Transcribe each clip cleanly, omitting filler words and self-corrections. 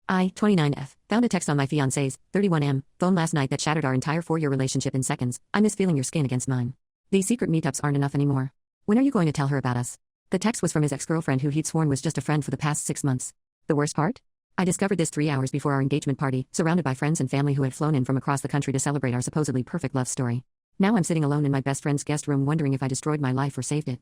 I, 29F, found a text on my fiancé's, 31M, phone last night that shattered our entire 4-year relationship in seconds. I miss feeling your skin against mine. These secret meetups aren't enough anymore. When are you going to tell her about us? The text was from his ex-girlfriend who he'd sworn was just a friend for the past 6 months. The worst part? I discovered this 3 hours before our engagement party, surrounded by friends and family who had flown in from across the country to celebrate our supposedly perfect love story. Now I'm sitting alone in my best friend's guest room wondering if I destroyed my life or saved it.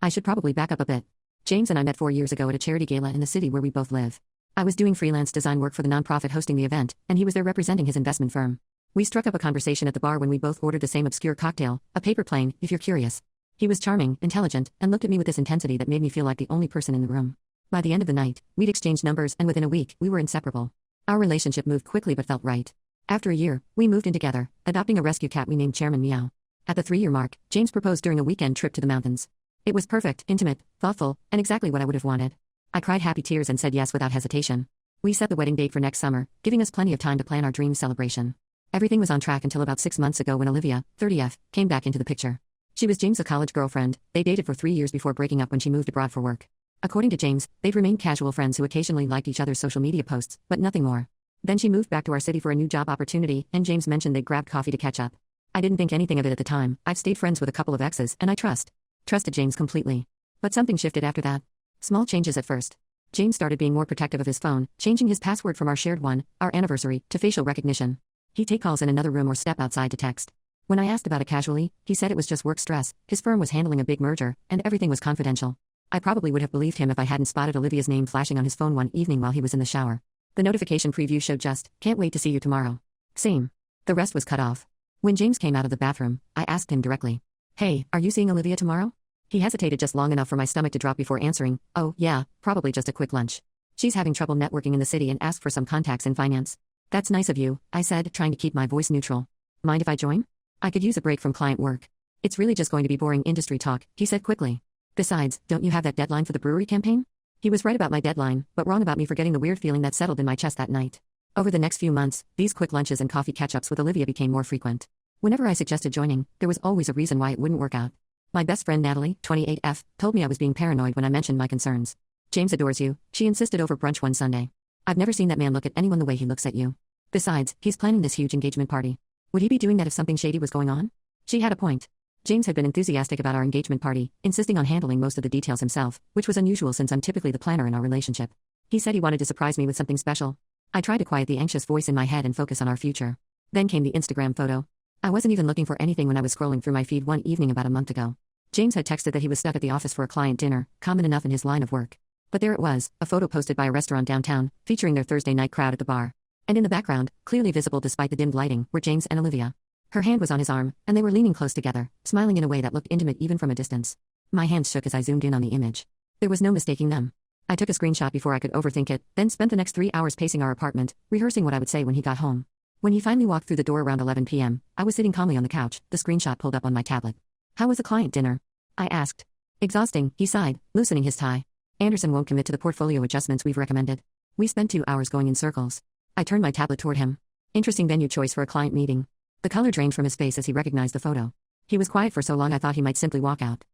I should probably back up a bit. James and I met 4 years ago at a charity gala in the city where we both live. I was doing freelance design work for the nonprofit hosting the event, and he was there representing his investment firm. We struck up a conversation at the bar when we both ordered the same obscure cocktail, a paper plane, if you're curious. He was charming, intelligent, and looked at me with this intensity that made me feel like the only person in the room. By the end of the night, we'd exchanged numbers, and within a week, we were inseparable. Our relationship moved quickly but felt right. After a year, we moved in together, adopting a rescue cat we named Chairman Meow. At the 3-year mark, James proposed during a weekend trip to the mountains. It was perfect, intimate, thoughtful, and exactly what I would have wanted. I cried happy tears and said yes without hesitation. We set the wedding date for next summer, giving us plenty of time to plan our dream celebration. Everything was on track until about 6 months ago when Olivia, 30F, came back into the picture. She was James' college girlfriend. They dated for 3 years before breaking up when she moved abroad for work. According to James, they'd remained casual friends who occasionally liked each other's social media posts, but nothing more. Then she moved back to our city for a new job opportunity, and James mentioned they'd grabbed coffee to catch up. I didn't think anything of it at the time. I've stayed friends with a couple of exes, and I trusted James completely. But something shifted after that. Small changes at first. James started being more protective of his phone, changing his password from our shared one, our anniversary, to facial recognition. He'd take calls in another room or step outside to text. When I asked about it casually, he said it was just work stress, his firm was handling a big merger, and everything was confidential. I probably would have believed him if I hadn't spotted Olivia's name flashing on his phone one evening while he was in the shower. The notification preview showed just, "Can't wait to see you tomorrow." Same. The rest was cut off. When James came out of the bathroom, I asked him directly, "Hey, are you seeing Olivia tomorrow?" He hesitated just long enough for my stomach to drop before answering, "Oh, yeah, probably just a quick lunch. She's having trouble networking in the city and asked for some contacts in finance." "That's nice of you," I said, trying to keep my voice neutral. "Mind if I join? I could use a break from client work." "It's really just going to be boring industry talk," he said quickly. "Besides, don't you have that deadline for the brewery campaign?" He was right about my deadline, but wrong about me forgetting the weird feeling that settled in my chest that night. Over the next few months, these quick lunches and coffee catch-ups with Olivia became more frequent. Whenever I suggested joining, there was always a reason why it wouldn't work out. My best friend Natalie, 28F, told me I was being paranoid when I mentioned my concerns. "James adores you," she insisted over brunch one Sunday. "I've never seen that man look at anyone the way he looks at you. Besides, he's planning this huge engagement party. Would he be doing that if something shady was going on?" She had a point. James had been enthusiastic about our engagement party, insisting on handling most of the details himself, which was unusual since I'm typically the planner in our relationship. He said he wanted to surprise me with something special. I tried to quiet the anxious voice in my head and focus on our future. Then came the Instagram photo. I wasn't even looking for anything when I was scrolling through my feed one evening about a month ago. James had texted that he was stuck at the office for a client dinner, common enough in his line of work. But there it was, a photo posted by a restaurant downtown, featuring their Thursday night crowd at the bar. And in the background, clearly visible despite the dimmed lighting, were James and Olivia. Her hand was on his arm, and they were leaning close together, smiling in a way that looked intimate even from a distance. My hands shook as I zoomed in on the image. There was no mistaking them. I took a screenshot before I could overthink it, then spent the next 3 hours pacing our apartment, rehearsing what I would say when he got home. When he finally walked through the door around 11 p.m., I was sitting calmly on the couch, the screenshot pulled up on my tablet. "How was the client dinner?" I asked. "Exhausting," he sighed, loosening his tie. "Anderson won't commit to the portfolio adjustments we've recommended. We spent 2 hours going in circles." I turned my tablet toward him. Interesting venue choice for a client meeting. The color drained from his face as he recognized the photo. He was quiet for so long I thought he might simply walk out.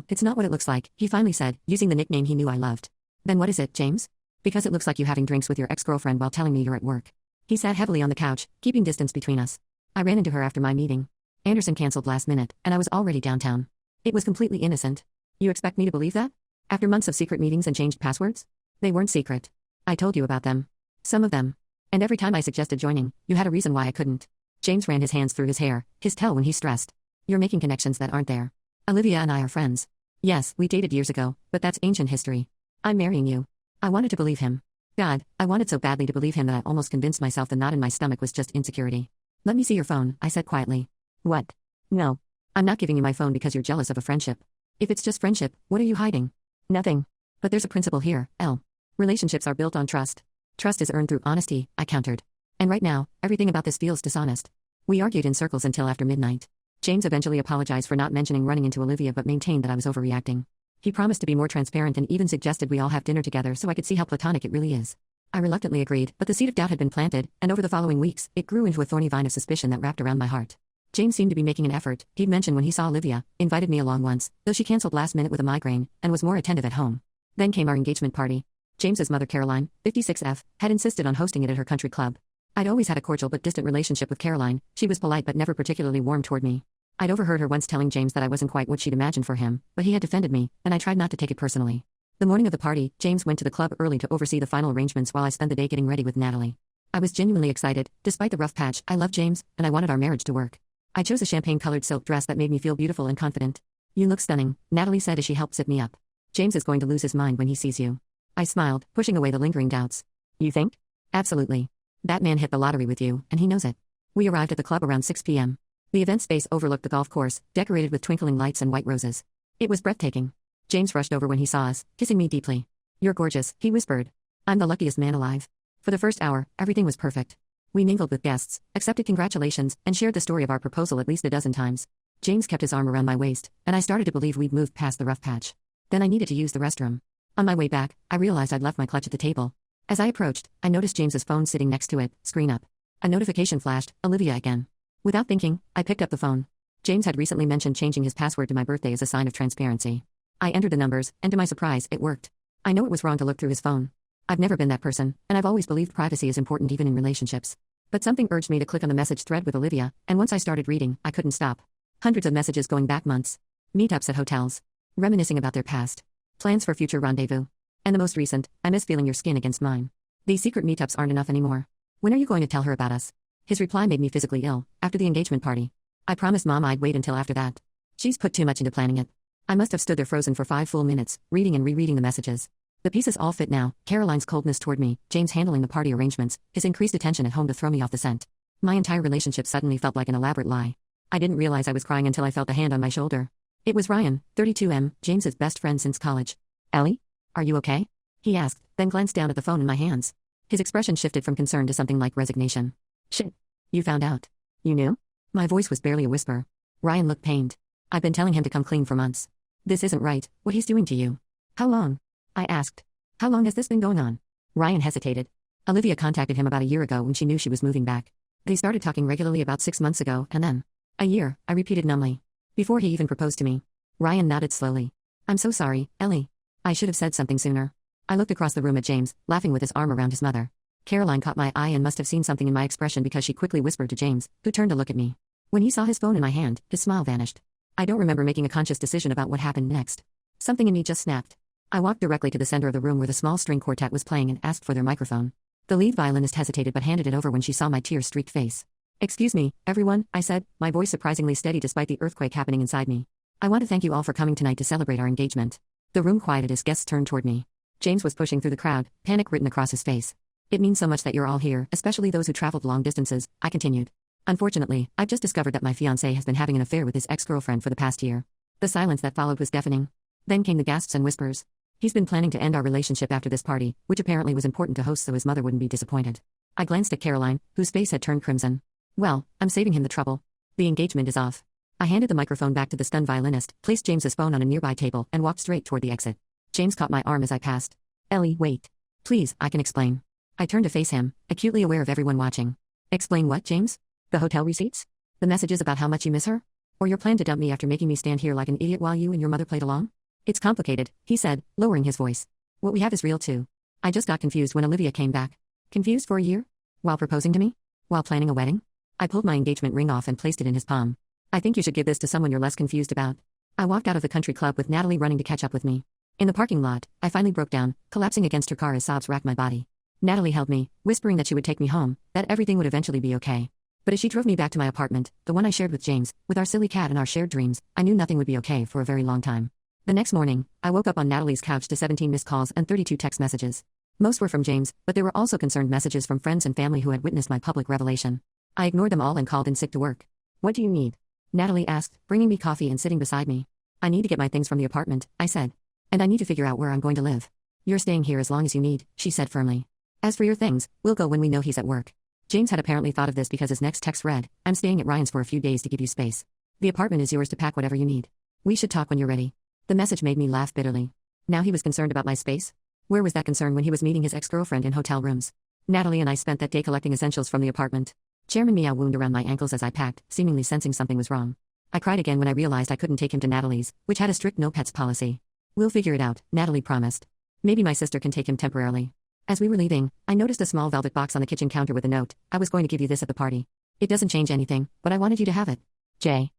It's not what it looks like," he finally said, using the nickname he knew I loved. "Then what is it, James?" "Because it looks like you having drinks with your ex-girlfriend while telling me you're at work." He sat heavily on the couch, keeping distance between us. I ran into her after my meeting. Anderson canceled last minute, and I was already downtown. It was completely innocent. "You expect me to believe that? After months of secret meetings and changed passwords?" "They weren't secret. I told you about them. Some of them. And every time I suggested joining, you had a reason why I couldn't." James ran his hands through his hair, his tell when he stressed. "You're making connections that aren't there. Olivia and I are friends. Yes, we dated years ago, but that's ancient history. I'm marrying you." I wanted to believe him. God, I wanted so badly to believe him that I almost convinced myself the knot in my stomach was just insecurity. "Let me see your phone," I said quietly. "What?" "No. I'm not giving you my phone because you're jealous of a friendship. If it's just friendship, what are you hiding?" "Nothing. But there's a principle here, L. Relationships are built on trust. Trust is earned through honesty," I countered. "And right now, everything about this feels dishonest." We argued in circles until after midnight. James eventually apologized for not mentioning running into Olivia but maintained that I was overreacting. He promised to be more transparent and even suggested we all have dinner together so I could see how platonic it really is. I reluctantly agreed, but the seed of doubt had been planted, and over the following weeks, it grew into a thorny vine of suspicion that wrapped around my heart. James seemed to be making an effort. He'd mentioned when he saw Olivia, invited me along once, though she canceled last minute with a migraine, and was more attentive at home. Then came our engagement party. James's mother Caroline, 56F, had insisted on hosting it at her country club. I'd always had a cordial but distant relationship with Caroline. She was polite but never particularly warm toward me. I'd overheard her once telling James that I wasn't quite what she'd imagined for him, but he had defended me, and I tried not to take it personally. The morning of the party, James went to the club early to oversee the final arrangements while I spent the day getting ready with Natalie. I was genuinely excited. Despite the rough patch, I loved James, and I wanted our marriage to work. I chose a champagne-colored silk dress that made me feel beautiful and confident. "You look stunning," Natalie said as she helped zip me up. "James is going to lose his mind when he sees you." I smiled, pushing away the lingering doubts. "You think?" "Absolutely. That man hit the lottery with you, and he knows it." We arrived at the club around 6 p.m. The event space overlooked the golf course, decorated with twinkling lights and white roses. It was breathtaking. James rushed over when he saw us, kissing me deeply. "You're gorgeous," he whispered. "I'm the luckiest man alive." For the first hour, everything was perfect. We mingled with guests, accepted congratulations, and shared the story of our proposal at least a dozen times. James kept his arm around my waist, and I started to believe we'd moved past the rough patch. Then I needed to use the restroom. On my way back, I realized I'd left my clutch at the table. As I approached, I noticed James's phone sitting next to it, screen up. A notification flashed, "Olivia again." Without thinking, I picked up the phone. James had recently mentioned changing his password to my birthday as a sign of transparency. I entered the numbers, and to my surprise, it worked. I know it was wrong to look through his phone. I've never been that person, and I've always believed privacy is important even in relationships. But something urged me to click on the message thread with Olivia, and once I started reading, I couldn't stop. Hundreds of messages going back months. Meetups at hotels. Reminiscing about their past. Plans for future rendezvous. And the most recent, "I miss feeling your skin against mine." These secret meetups aren't enough anymore. "When are you going to tell her about us?" His reply made me physically ill. "After the engagement party." I promised Mom I'd wait until after that. She's put too much into planning it. I must have stood there frozen for 5 full minutes, reading and rereading the messages. The pieces all fit now: Caroline's coldness toward me, James handling the party arrangements, his increased attention at home to throw me off the scent. My entire relationship suddenly felt like an elaborate lie. I didn't realize I was crying until I felt a hand on my shoulder. It was Ryan, 32M, James's best friend since college. "Ellie? Are you okay?" he asked, then glanced down at the phone in my hands. His expression shifted from concern to something like resignation. "Shit. You found out. You knew?" My voice was barely a whisper. Ryan looked pained. "I've been telling him to come clean for months. This isn't right, what he's doing to you." "How long?" I asked. "How long has this been going on?" Ryan hesitated. "Olivia contacted him about a year ago when she knew she was moving back. They started talking regularly about 6 months ago, and then..." "A year," I repeated numbly. "Before he even proposed to me." Ryan nodded slowly. "I'm so sorry, Ellie. I should have said something sooner." I looked across the room at James, laughing with his arm around his mother. Caroline caught my eye and must have seen something in my expression because she quickly whispered to James, who turned to look at me. When he saw his phone in my hand, his smile vanished. I don't remember making a conscious decision about what happened next. Something in me just snapped. I walked directly to the center of the room where the small string quartet was playing and asked for their microphone. The lead violinist hesitated but handed it over when she saw my tear-streaked face. "Excuse me, everyone," I said, my voice surprisingly steady despite the earthquake happening inside me. "I want to thank you all for coming tonight to celebrate our engagement." The room quieted as guests turned toward me. James was pushing through the crowd, panic written across his face. "It means so much that you're all here, especially those who traveled long distances," I continued. "Unfortunately, I've just discovered that my fiancé has been having an affair with his ex-girlfriend for the past year." The silence that followed was deafening. Then came the gasps and whispers. "He's been planning to end our relationship after this party, which apparently was important to host so his mother wouldn't be disappointed." I glanced at Caroline, whose face had turned crimson. "Well, I'm saving him the trouble. The engagement is off." I handed the microphone back to the stunned violinist, placed James's phone on a nearby table, and walked straight toward the exit. James caught my arm as I passed. "Ellie, wait. Please, I can explain." I turned to face him, acutely aware of everyone watching. "Explain what, James? The hotel receipts? The messages about how much you miss her? Or your plan to dump me after making me stand here like an idiot while you and your mother played along?" "It's complicated," he said, lowering his voice. "What we have is real too. I just got confused when Olivia came back." "Confused for a year? While proposing to me? While planning a wedding?" I pulled my engagement ring off and placed it in his palm. "I think you should give this to someone you're less confused about." I walked out of the country club with Natalie running to catch up with me. In the parking lot, I finally broke down, collapsing against her car as sobs racked my body. Natalie held me, whispering that she would take me home, that everything would eventually be okay. But as she drove me back to my apartment, the one I shared with James, with our silly cat and our shared dreams, I knew nothing would be okay for a very long time. The next morning, I woke up on Natalie's couch to 17 missed calls and 32 text messages. Most were from James, but there were also concerned messages from friends and family who had witnessed my public revelation. I ignored them all and called in sick to work. "What do you need?" Natalie asked, bringing me coffee and sitting beside me. "I need to get my things from the apartment," I said. "And I need to figure out where I'm going to live." "You're staying here as long as you need," she said firmly. "As for your things, we'll go when we know he's at work." James had apparently thought of this because his next text read, "I'm staying at Ryan's for a few days to give you space. The apartment is yours to pack whatever you need. We should talk when you're ready." The message made me laugh bitterly. Now he was concerned about my space? Where was that concern when he was meeting his ex-girlfriend in hotel rooms? Natalie and I spent that day collecting essentials from the apartment. Chairman Meow wound around my ankles as I packed, seemingly sensing something was wrong. I cried again when I realized I couldn't take him to Natalie's, which had a strict no pets policy. "We'll figure it out," Natalie promised. Maybe my sister can take him temporarily. As we were leaving, I noticed a small velvet box on the kitchen counter with a note. I was going to give you this at the party. It doesn't change anything, but I wanted you to have it. J.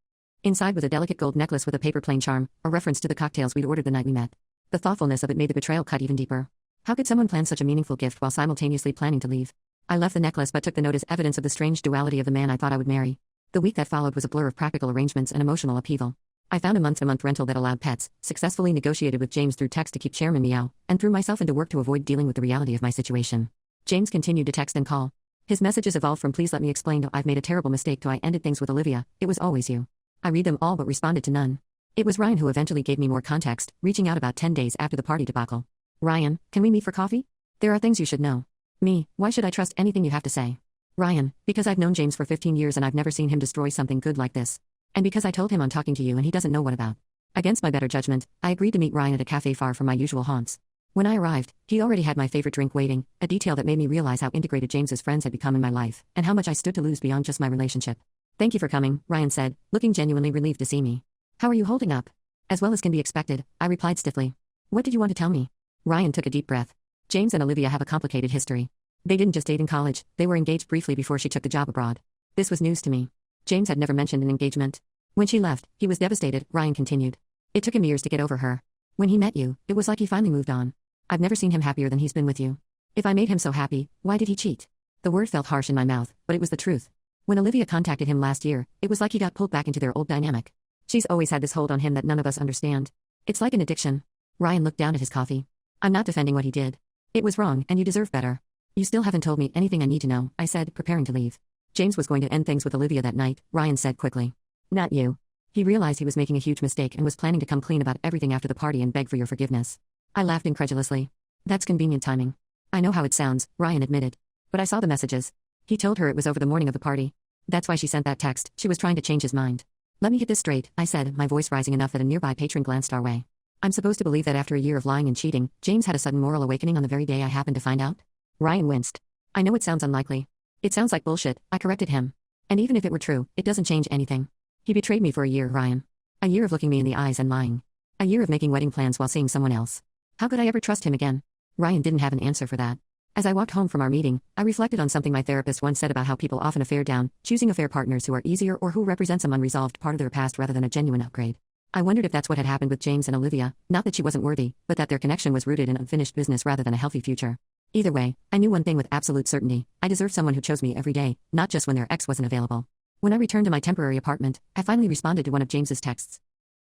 Inside was a delicate gold necklace with a paper plane charm, a reference to the cocktails we'd ordered the night we met. The thoughtfulness of it made the betrayal cut even deeper. How could someone plan such a meaningful gift while simultaneously planning to leave? I left the necklace but took the note as evidence of the strange duality of the man I thought I would marry. The week that followed was a blur of practical arrangements and emotional upheaval. I found a month-to-month rental that allowed pets, successfully negotiated with James through text to keep Chairman Meow, and threw myself into work to avoid dealing with the reality of my situation. James continued to text and call. His messages evolved from "please let me explain" to "I've made a terrible mistake" to "I ended things with Olivia, it was always you." I read them all but responded to none. It was Ryan who eventually gave me more context, reaching out about 10 days after the party debacle. "Ryan, can we meet for coffee? There are things you should know." Me, "Why should I trust anything you have to say?" Ryan, "Because I've known James for 15 years and I've never seen him destroy something good like this. And because I told him I'm talking to you and he doesn't know what about." Against my better judgment, I agreed to meet Ryan at a cafe far from my usual haunts. When I arrived, he already had my favorite drink waiting, a detail that made me realize how integrated James's friends had become in my life, and how much I stood to lose beyond just my relationship. "Thank you for coming," Ryan said, looking genuinely relieved to see me. "How are you holding up?" "As well as can be expected," I replied stiffly. "What did you want to tell me?" Ryan took a deep breath. "James and Olivia have a complicated history. They didn't just date in college, they were engaged briefly before she took the job abroad. This was news to me. James had never mentioned an engagement. When she left, he was devastated," Ryan continued. "It took him years to get over her. When he met you, it was like he finally moved on. I've never seen him happier than he's been with you. If I made him so happy, why did he cheat?" The word felt harsh in my mouth, but it was the truth. When Olivia contacted him last year, it was like he got pulled back into their old dynamic. She's always had this hold on him that none of us understand. It's like an addiction. Ryan looked down at his coffee. "I'm not defending what he did. It was wrong, and you deserve better." "You still haven't told me anything I need to know," I said, preparing to leave. "James was going to end things with Olivia that night," Ryan said quickly. "Not you. He realized he was making a huge mistake and was planning to come clean about everything after the party and beg for your forgiveness." I laughed incredulously. "That's convenient timing." "I know how it sounds," Ryan admitted. "But I saw the messages. He told her it was over the morning of the party. That's why she sent that text, she was trying to change his mind." "Let me get this straight," I said, my voice rising enough that a nearby patron glanced our way. "I'm supposed to believe that after a year of lying and cheating, James had a sudden moral awakening on the very day I happened to find out?" Ryan winced. "I know it sounds unlikely. It sounds like bullshit," I corrected him. "And even if it were true, it doesn't change anything. He betrayed me for a year, Ryan. A year of looking me in the eyes and lying. A year of making wedding plans while seeing someone else. How could I ever trust him again?" Ryan didn't have an answer for that. As I walked home from our meeting, I reflected on something my therapist once said about how people often affair down, choosing affair partners who are easier or who represent some unresolved part of their past rather than a genuine upgrade. I wondered if that's what had happened with James and Olivia, not that she wasn't worthy, but that their connection was rooted in unfinished business rather than a healthy future. Either way, I knew one thing with absolute certainty: I deserved someone who chose me every day, not just when their ex wasn't available. When I returned to my temporary apartment, I finally responded to one of James's texts.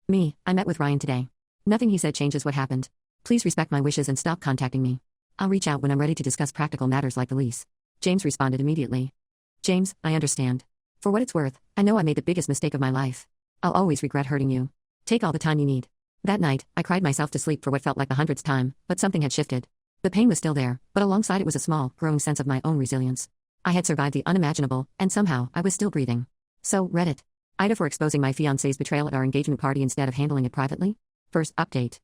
"Me, I met with Ryan today. Nothing he said changes what happened. Please respect my wishes and stop contacting me. I'll reach out when I'm ready to discuss practical matters like the lease." James responded immediately. "James, I understand. For what it's worth, I know I made the biggest mistake of my life. I'll always regret hurting you. Take all the time you need." That night, I cried myself to sleep for what felt like the 100th time, but something had shifted. The pain was still there, but alongside it was a small, growing sense of my own resilience. I had survived the unimaginable, and somehow, I was still breathing. So, Reddit. Ida for exposing my fiancé's betrayal at our engagement party instead of handling it privately? First update.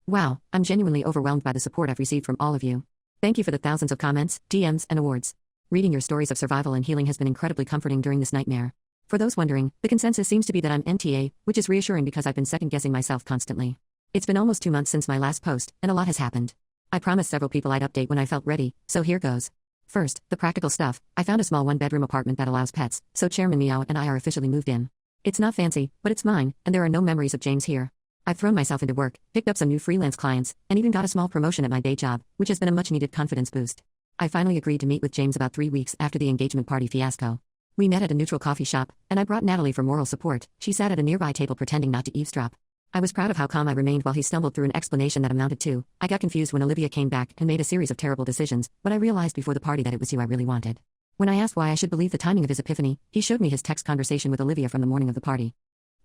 Wow, I'm genuinely overwhelmed by the support I've received from all of you. Thank you for the thousands of comments, DMs, and awards. Reading your stories of survival and healing has been incredibly comforting during this nightmare. For those wondering, the consensus seems to be that I'm NTA, which is reassuring because I've been second-guessing myself constantly. It's been almost 2 months since my last post, and a lot has happened. I promised several people I'd update when I felt ready, so here goes. First, the practical stuff. I found a small one-bedroom apartment that allows pets, so Chairman Meow and I are officially moved in. It's not fancy, but it's mine, and there are no memories of James here. I've thrown myself into work, picked up some new freelance clients, and even got a small promotion at my day job, which has been a much-needed confidence boost. I finally agreed to meet with James about 3 weeks after the engagement party fiasco. We met at a neutral coffee shop, and I brought Natalie for moral support. She sat at a nearby table pretending not to eavesdrop. I was proud of how calm I remained while he stumbled through an explanation that amounted to, "I got confused when Olivia came back and made a series of terrible decisions, but I realized before the party that it was you I really wanted." When I asked why I should believe the timing of his epiphany, he showed me his text conversation with Olivia from the morning of the party.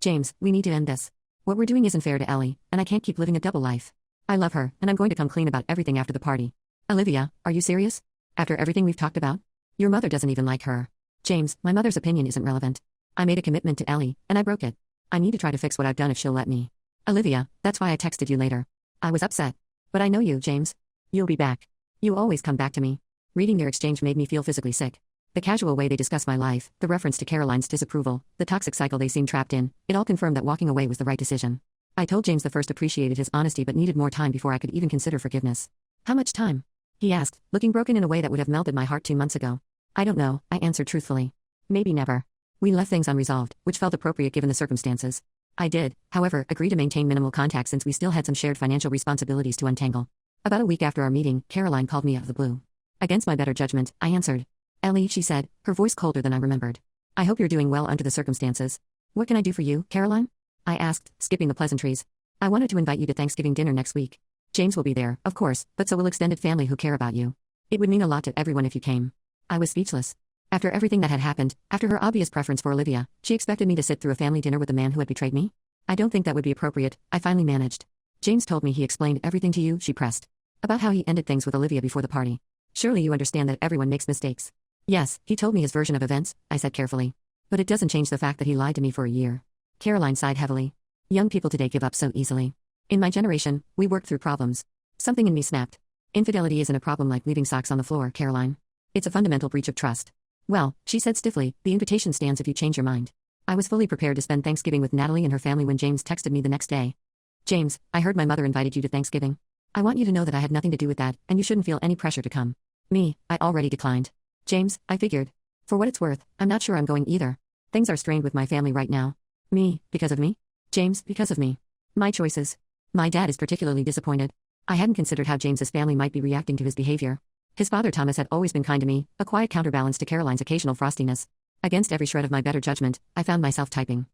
"James, we need to end this. What we're doing isn't fair to Ellie, and I can't keep living a double life. I love her, and I'm going to come clean about everything after the party." "Olivia, are you serious? After everything we've talked about? Your mother doesn't even like her." "James, my mother's opinion isn't relevant. I made a commitment to Ellie, and I broke it. I need to try to fix what I've done if she'll let me." "Olivia, that's why I texted you later. I was upset. But I know you, James. You'll be back. You always come back to me." Reading their exchange made me feel physically sick. The casual way they discussed my life, the reference to Caroline's disapproval, the toxic cycle they seemed trapped in, it all confirmed that walking away was the right decision. I told James the first appreciated his honesty but needed more time before I could even consider forgiveness. How much time? He asked, looking broken in a way that would have melted my heart 2 months ago. I don't know, I answered truthfully. Maybe never. We left things unresolved, which felt appropriate given the circumstances. I did, however, agree to maintain minimal contact since we still had some shared financial responsibilities to untangle. About a week after our meeting, Caroline called me out of the blue. Against my better judgment, I answered. Ellie, she said, her voice colder than I remembered. I hope you're doing well under the circumstances. What can I do for you, Caroline? I asked, skipping the pleasantries. I wanted to invite you to Thanksgiving dinner next week. James will be there, of course, but so will extended family who care about you. It would mean a lot to everyone if you came. I was speechless. After everything that had happened, after her obvious preference for Olivia, she expected me to sit through a family dinner with the man who had betrayed me? I don't think that would be appropriate, I finally managed. James told me he explained everything to you, she pressed. About how he ended things with Olivia before the party. Surely you understand that everyone makes mistakes. Yes, he told me his version of events, I said carefully. But it doesn't change the fact that he lied to me for a year. Caroline sighed heavily. Young people today give up so easily. In my generation, we worked through problems. Something in me snapped. Infidelity isn't a problem like leaving socks on the floor, Caroline. It's a fundamental breach of trust. Well, she said stiffly, the invitation stands if you change your mind. I was fully prepared to spend Thanksgiving with Natalie and her family when James texted me the next day. James, I heard my mother invited you to Thanksgiving. I want you to know that I had nothing to do with that, and you shouldn't feel any pressure to come. Me, I already declined. James, I figured. For what it's worth, I'm not sure I'm going either. Things are strained with my family right now. Me, because of me? James, because of me. My choices. My dad is particularly disappointed. I hadn't considered how James's family might be reacting to his behavior. His father Thomas had always been kind to me, a quiet counterbalance to Caroline's occasional frostiness. Against every shred of my better judgment, I found myself typing.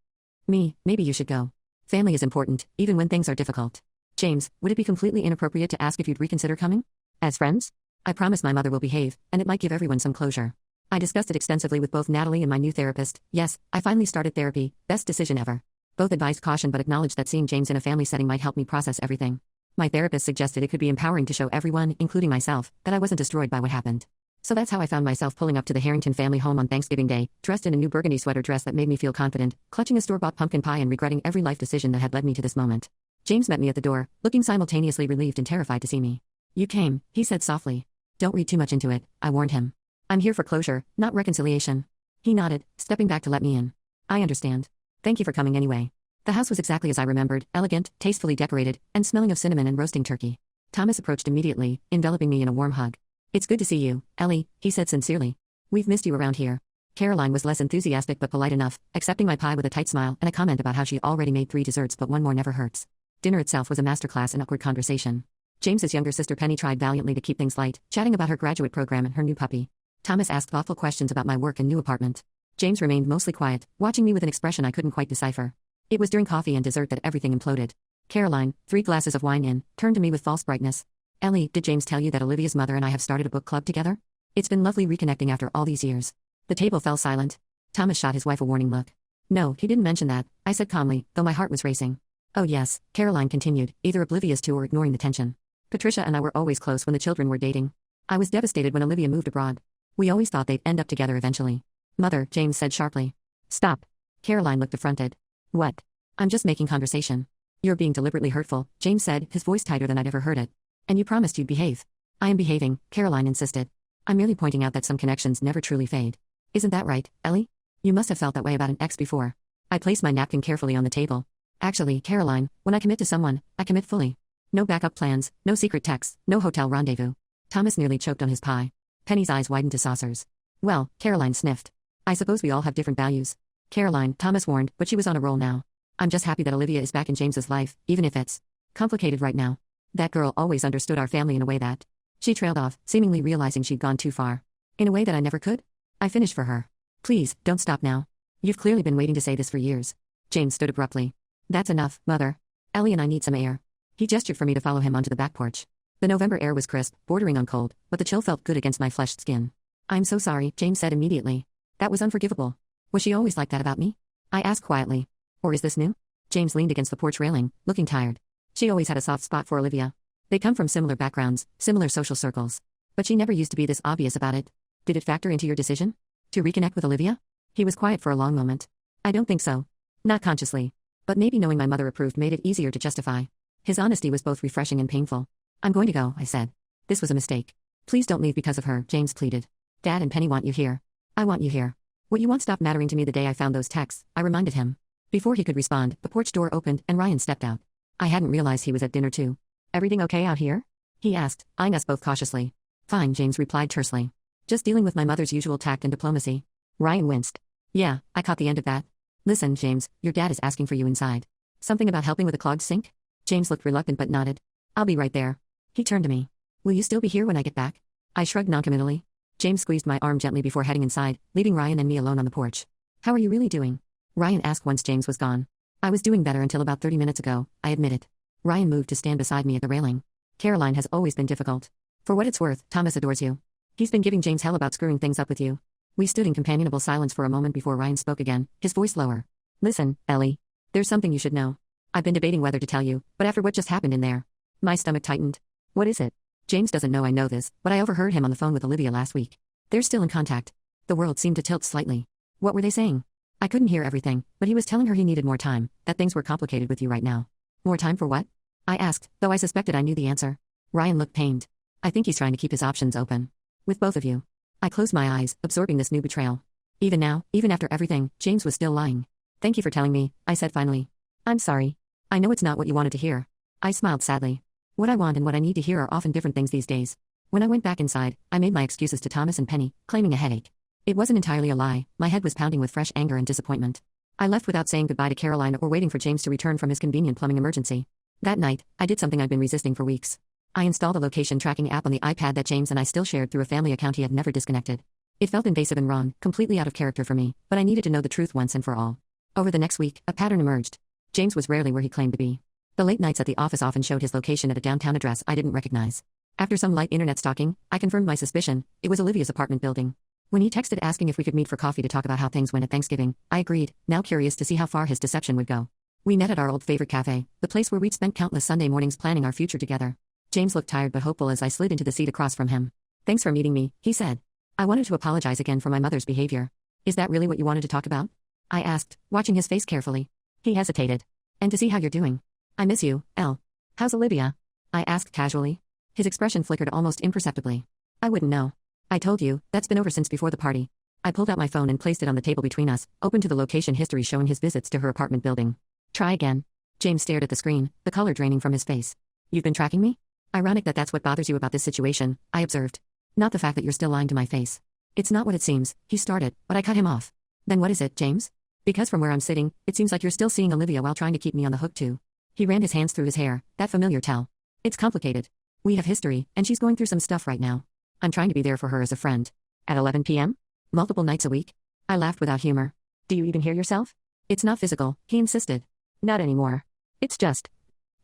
Me, maybe you should go. Family is important, even when things are difficult. James, would it be completely inappropriate to ask if you'd reconsider coming? As friends? I promise my mother will behave, and it might give everyone some closure. I discussed it extensively with both Natalie and my new therapist. Yes, I finally started therapy, best decision ever. Both advised caution but acknowledged that seeing James in a family setting might help me process everything. My therapist suggested it could be empowering to show everyone, including myself, that I wasn't destroyed by what happened. So that's how I found myself pulling up to the Harrington family home on Thanksgiving Day, dressed in a new burgundy sweater dress that made me feel confident, clutching a store-bought pumpkin pie and regretting every life decision that had led me to this moment. James met me at the door, looking simultaneously relieved and terrified to see me. You came, he said softly. Don't read too much into it, I warned him. I'm here for closure, not reconciliation. He nodded, stepping back to let me in. I understand. Thank you for coming anyway. The house was exactly as I remembered, elegant, tastefully decorated, and smelling of cinnamon and roasting turkey. Thomas approached immediately, enveloping me in a warm hug. It's good to see you, Ellie, he said sincerely. We've missed you around here. Caroline was less enthusiastic but polite enough, accepting my pie with a tight smile and a comment about how she already made 3 desserts but one more never hurts. Dinner itself was a masterclass in awkward conversation. James's younger sister Penny tried valiantly to keep things light, chatting about her graduate program and her new puppy. Thomas asked thoughtful questions about my work and new apartment. James remained mostly quiet, watching me with an expression I couldn't quite decipher. It was during coffee and dessert that everything imploded. Caroline, 3 glasses of wine in, turned to me with false brightness. Ellie, did James tell you that Olivia's mother and I have started a book club together? It's been lovely reconnecting after all these years. The table fell silent. Thomas shot his wife a warning look. No, he didn't mention that, I said calmly, though my heart was racing. Oh yes, Caroline continued, either oblivious to or ignoring the tension. Patricia and I were always close when the children were dating. I was devastated when Olivia moved abroad. We always thought they'd end up together eventually. Mother, James said sharply. Stop. Caroline looked affronted. What? I'm just making conversation. You're being deliberately hurtful, James said, his voice tighter than I'd ever heard it. And you promised you'd behave. I am behaving, Caroline insisted. I'm merely pointing out that some connections never truly fade. Isn't that right, Ellie? You must have felt that way about an ex before. I placed my napkin carefully on the table. Actually, Caroline, when I commit to someone, I commit fully. No backup plans, no secret texts, no hotel rendezvous. Thomas nearly choked on his pie. Penny's eyes widened to saucers. Well, Caroline sniffed. I suppose we all have different values. Caroline, Thomas warned, but she was on a roll now. I'm just happy that Olivia is back in James's life, even if it's complicated right now. That girl always understood our family in a way that... She trailed off, seemingly realizing she'd gone too far. In a way that I never could? I finished for her. Please, don't stop now. You've clearly been waiting to say this for years. James stood abruptly. That's enough, Mother. Ellie and I need some air. He gestured for me to follow him onto the back porch. The November air was crisp, bordering on cold, but the chill felt good against my fleshed skin. I'm so sorry, James said immediately. That was unforgivable. Was she always like that about me? I asked quietly. Or is this new? James leaned against the porch railing, looking tired. She always had a soft spot for Olivia. They come from similar backgrounds, similar social circles. But she never used to be this obvious about it. Did it factor into your decision? To reconnect with Olivia? He was quiet for a long moment. I don't think so. Not consciously. But maybe knowing my mother approved made it easier to justify. His honesty was both refreshing and painful. I'm going to go, I said. This was a mistake. Please don't leave because of her, James pleaded. Dad and Penny want you here. I want you here. What you want stopped mattering to me the day I found those texts, I reminded him. Before he could respond, the porch door opened and Ryan stepped out. I hadn't realized he was at dinner too. Everything okay out here? He asked, eyeing us both cautiously. Fine, James replied tersely. Just dealing with my mother's usual tact and diplomacy. Ryan winced. Yeah, I caught the end of that. Listen, James, your dad is asking for you inside. Something about helping with a clogged sink? James looked reluctant but nodded. I'll be right there. He turned to me. Will you still be here when I get back? I shrugged noncommittally. James squeezed my arm gently before heading inside, leaving Ryan and me alone on the porch. How are you really doing? Ryan asked once James was gone. I was doing better until about 30 minutes ago, I admitted. Ryan moved to stand beside me at the railing. Caroline has always been difficult. For what it's worth, Thomas adores you. He's been giving James hell about screwing things up with you. We stood in companionable silence for a moment before Ryan spoke again, his voice lower. Listen, Ellie. There's something you should know. I've been debating whether to tell you, but after what just happened in there. My stomach tightened. What is it? James doesn't know I know this, but I overheard him on the phone with Olivia last week. They're still in contact. The world seemed to tilt slightly. What were they saying? I couldn't hear everything, but he was telling her he needed more time, that things were complicated with you right now. More time for what? I asked, though I suspected I knew the answer. Ryan looked pained. I think he's trying to keep his options open. With both of you. I closed my eyes, absorbing this new betrayal. Even now, even after everything, James was still lying. Thank you for telling me, I said finally. I'm sorry. I know it's not what you wanted to hear. I smiled sadly. What I want and what I need to hear are often different things these days. When I went back inside, I made my excuses to Thomas and Penny, claiming a headache. It wasn't entirely a lie, my head was pounding with fresh anger and disappointment. I left without saying goodbye to Caroline or waiting for James to return from his convenient plumbing emergency. That night, I did something I'd been resisting for weeks. I installed a location tracking app on the iPad that James and I still shared through a family account he had never disconnected. It felt invasive and wrong, completely out of character for me, but I needed to know the truth once and for all. Over the next week, a pattern emerged. James was rarely where he claimed to be. The late nights at the office often showed his location at a downtown address I didn't recognize. After some light internet stalking, I confirmed my suspicion. It was Olivia's apartment building. When he texted asking if we could meet for coffee to talk about how things went at Thanksgiving, I agreed, now curious to see how far his deception would go. We met at our old favorite cafe, the place where we'd spent countless Sunday mornings planning our future together. James looked tired but hopeful as I slid into the seat across from him. Thanks for meeting me, he said. I wanted to apologize again for my mother's behavior. Is that really what you wanted to talk about? I asked, watching his face carefully. He hesitated. And to see how you're doing. I miss you, Elle. How's Olivia? I asked casually. His expression flickered almost imperceptibly. I wouldn't know. I told you, that's been over since before the party. I pulled out my phone and placed it on the table between us, open to the location history showing his visits to her apartment building. Try again. James stared at the screen, the color draining from his face. You've been tracking me? Ironic that that's what bothers you about this situation, I observed. Not the fact that you're still lying to my face. It's not what it seems, he started, but I cut him off. Then what is it, James? Because from where I'm sitting, it seems like you're still seeing Olivia while trying to keep me on the hook too. He ran his hands through his hair, that familiar tell. It's complicated. We have history, and she's going through some stuff right now. I'm trying to be there for her as a friend. At 11 p.m.? Multiple nights a week? I laughed without humor. Do you even hear yourself? It's not physical, he insisted. Not anymore. It's just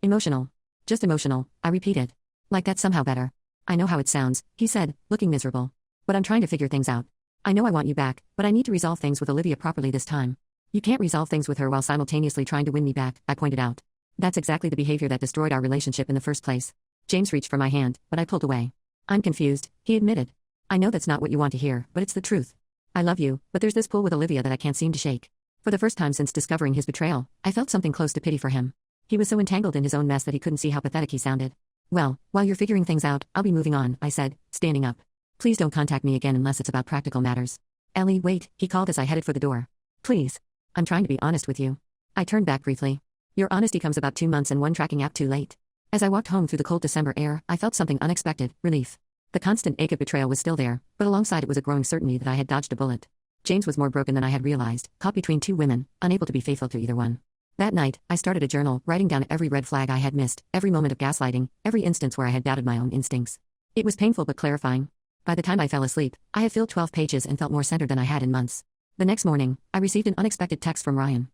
emotional. Just emotional, I repeated. Like that's somehow better. I know how it sounds, he said, looking miserable. But I'm trying to figure things out. I know I want you back, but I need to resolve things with Olivia properly this time. You can't resolve things with her while simultaneously trying to win me back, I pointed out. That's exactly the behavior that destroyed our relationship in the first place. James reached for my hand, but I pulled away. I'm confused, he admitted. I know that's not what you want to hear, but it's the truth. I love you, but there's this pull with Olivia that I can't seem to shake. For the first time since discovering his betrayal, I felt something close to pity for him. He was so entangled in his own mess that he couldn't see how pathetic he sounded. Well, while you're figuring things out, I'll be moving on, I said, standing up. Please don't contact me again unless it's about practical matters. Ellie, wait, he called as I headed for the door. Please. I'm trying to be honest with you. I turned back briefly. Your honesty comes about 2 months and one tracking app too late. As I walked home through the cold December air, I felt something unexpected, relief. The constant ache of betrayal was still there, but alongside it was a growing certainty that I had dodged a bullet. James was more broken than I had realized, caught between 2 women, unable to be faithful to either one. That night, I started a journal, writing down every red flag I had missed, every moment of gaslighting, every instance where I had doubted my own instincts. It was painful but clarifying. By the time I fell asleep, I had filled 12 pages and felt more centered than I had in months. The next morning, I received an unexpected text from Ryan.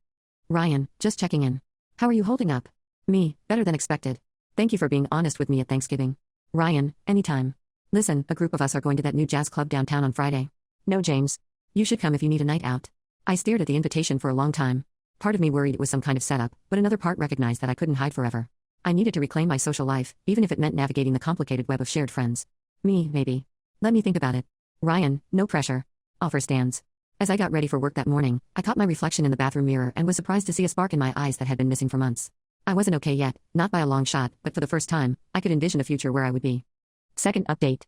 Ryan, just checking in. How are you holding up? Me, better than expected. Thank you for being honest with me at Thanksgiving. Ryan, anytime. Listen, a group of us are going to that new jazz club downtown on Friday. No, James. You should come if you need a night out. I stared at the invitation for a long time. Part of me worried it was some kind of setup, but another part recognized that I couldn't hide forever. I needed to reclaim my social life, even if it meant navigating the complicated web of shared friends. Me, maybe. Let me think about it. Ryan, no pressure. Offer stands. As I got ready for work that morning, I caught my reflection in the bathroom mirror and was surprised to see a spark in my eyes that had been missing for months. I wasn't okay yet, not by a long shot, but for the first time, I could envision a future where I would be. Second update.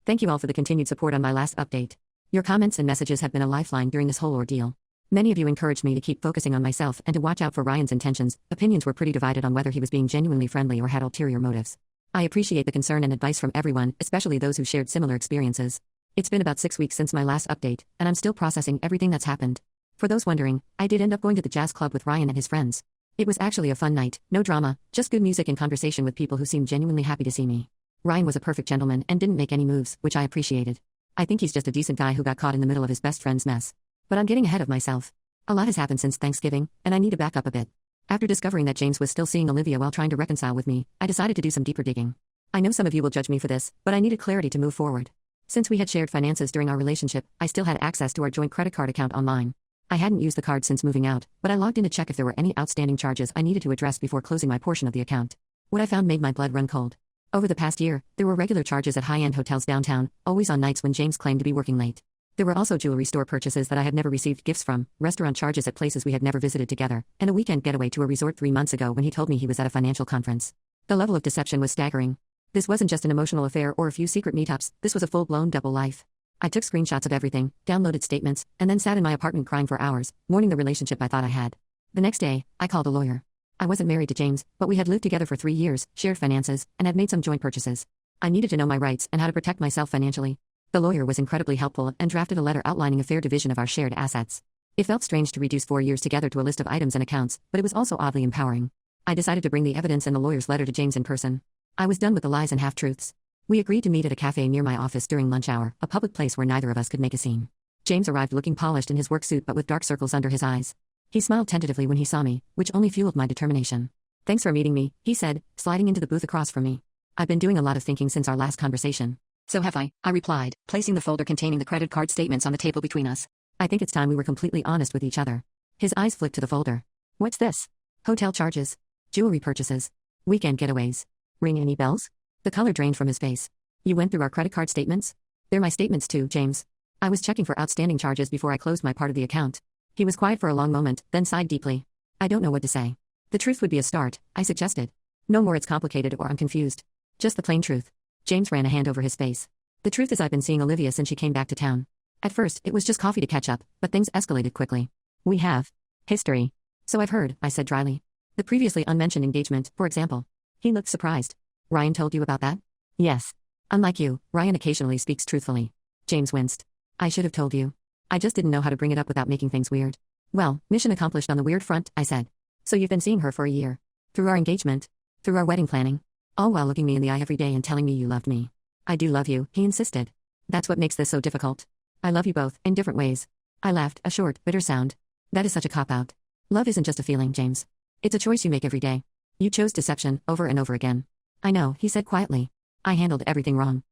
Thank you all for the continued support on my last update. Your comments and messages have been a lifeline during this whole ordeal. Many of you encouraged me to keep focusing on myself and to watch out for Ryan's intentions. Opinions were pretty divided on whether he was being genuinely friendly or had ulterior motives. I appreciate the concern and advice from everyone, especially those who shared similar experiences. It's been about 6 weeks since my last update, and I'm still processing everything that's happened. For those wondering, I did end up going to the jazz club with Ryan and his friends. It was actually a fun night, no drama, just good music and conversation with people who seemed genuinely happy to see me. Ryan was a perfect gentleman and didn't make any moves, which I appreciated. I think he's just a decent guy who got caught in the middle of his best friend's mess. But I'm getting ahead of myself. A lot has happened since Thanksgiving, and I need to back up a bit. After discovering that James was still seeing Olivia while trying to reconcile with me, I decided to do some deeper digging. I know some of you will judge me for this, but I needed clarity to move forward. Since we had shared finances during our relationship, I still had access to our joint credit card account online. I hadn't used the card since moving out, but I logged in to check if there were any outstanding charges I needed to address before closing my portion of the account. What I found made my blood run cold. Over the past year, there were regular charges at high-end hotels downtown, always on nights when James claimed to be working late. There were also jewelry store purchases that I had never received gifts from, restaurant charges at places we had never visited together, and a weekend getaway to a resort 3 months ago when he told me he was at a financial conference. The level of deception was staggering. This wasn't just an emotional affair or a few secret meetups, this was a full-blown double life. I took screenshots of everything, downloaded statements, and then sat in my apartment crying for hours, mourning the relationship I thought I had. The next day, I called a lawyer. I wasn't married to James, but we had lived together for 3 years, shared finances, and had made some joint purchases. I needed to know my rights and how to protect myself financially. The lawyer was incredibly helpful and drafted a letter outlining a fair division of our shared assets. It felt strange to reduce 4 years together to a list of items and accounts, but it was also oddly empowering. I decided to bring the evidence and the lawyer's letter to James in person. I was done with the lies and half-truths. We agreed to meet at a cafe near my office during lunch hour, a public place where neither of us could make a scene. James arrived looking polished in his work suit but with dark circles under his eyes. He smiled tentatively when he saw me, which only fueled my determination. "Thanks for meeting me," he said, sliding into the booth across from me. "I've been doing a lot of thinking since our last conversation." "So have I replied, placing the folder containing the credit card statements on the table between us. "I think it's time we were completely honest with each other." His eyes flicked to the folder. "What's this?" "Hotel charges. Jewelry purchases. Weekend getaways. Ring any bells?" The color drained from his face. "You went through our credit card statements?" "They're my statements too, James. I was checking for outstanding charges before I closed my part of the account." He was quiet for a long moment, then sighed deeply. "I don't know what to say." "The truth would be a start," I suggested. "No more it's complicated or I'm confused. Just the plain truth." James ran a hand over his face. "The truth is I've been seeing Olivia since she came back to town. At first, it was just coffee to catch up, but things escalated quickly. We have history." "So I've heard," I said dryly. "The previously unmentioned engagement, for example." He looked surprised. "Ryan told you about that?" "Yes. Unlike you, Ryan occasionally speaks truthfully." James winced. "I should have told you. I just didn't know how to bring it up without making things weird." "Well, mission accomplished on the weird front," I said. "So you've been seeing her for a year. Through our engagement. Through our wedding planning. All while looking me in the eye every day and telling me you loved me." "I do love you," he insisted. "That's what makes this so difficult. I love you both, in different ways." I laughed, a short, bitter sound. "That is such a cop-out. Love isn't just a feeling, James. It's a choice you make every day. You chose deception, over and over again." "I know," he said quietly. "I handled everything wrong.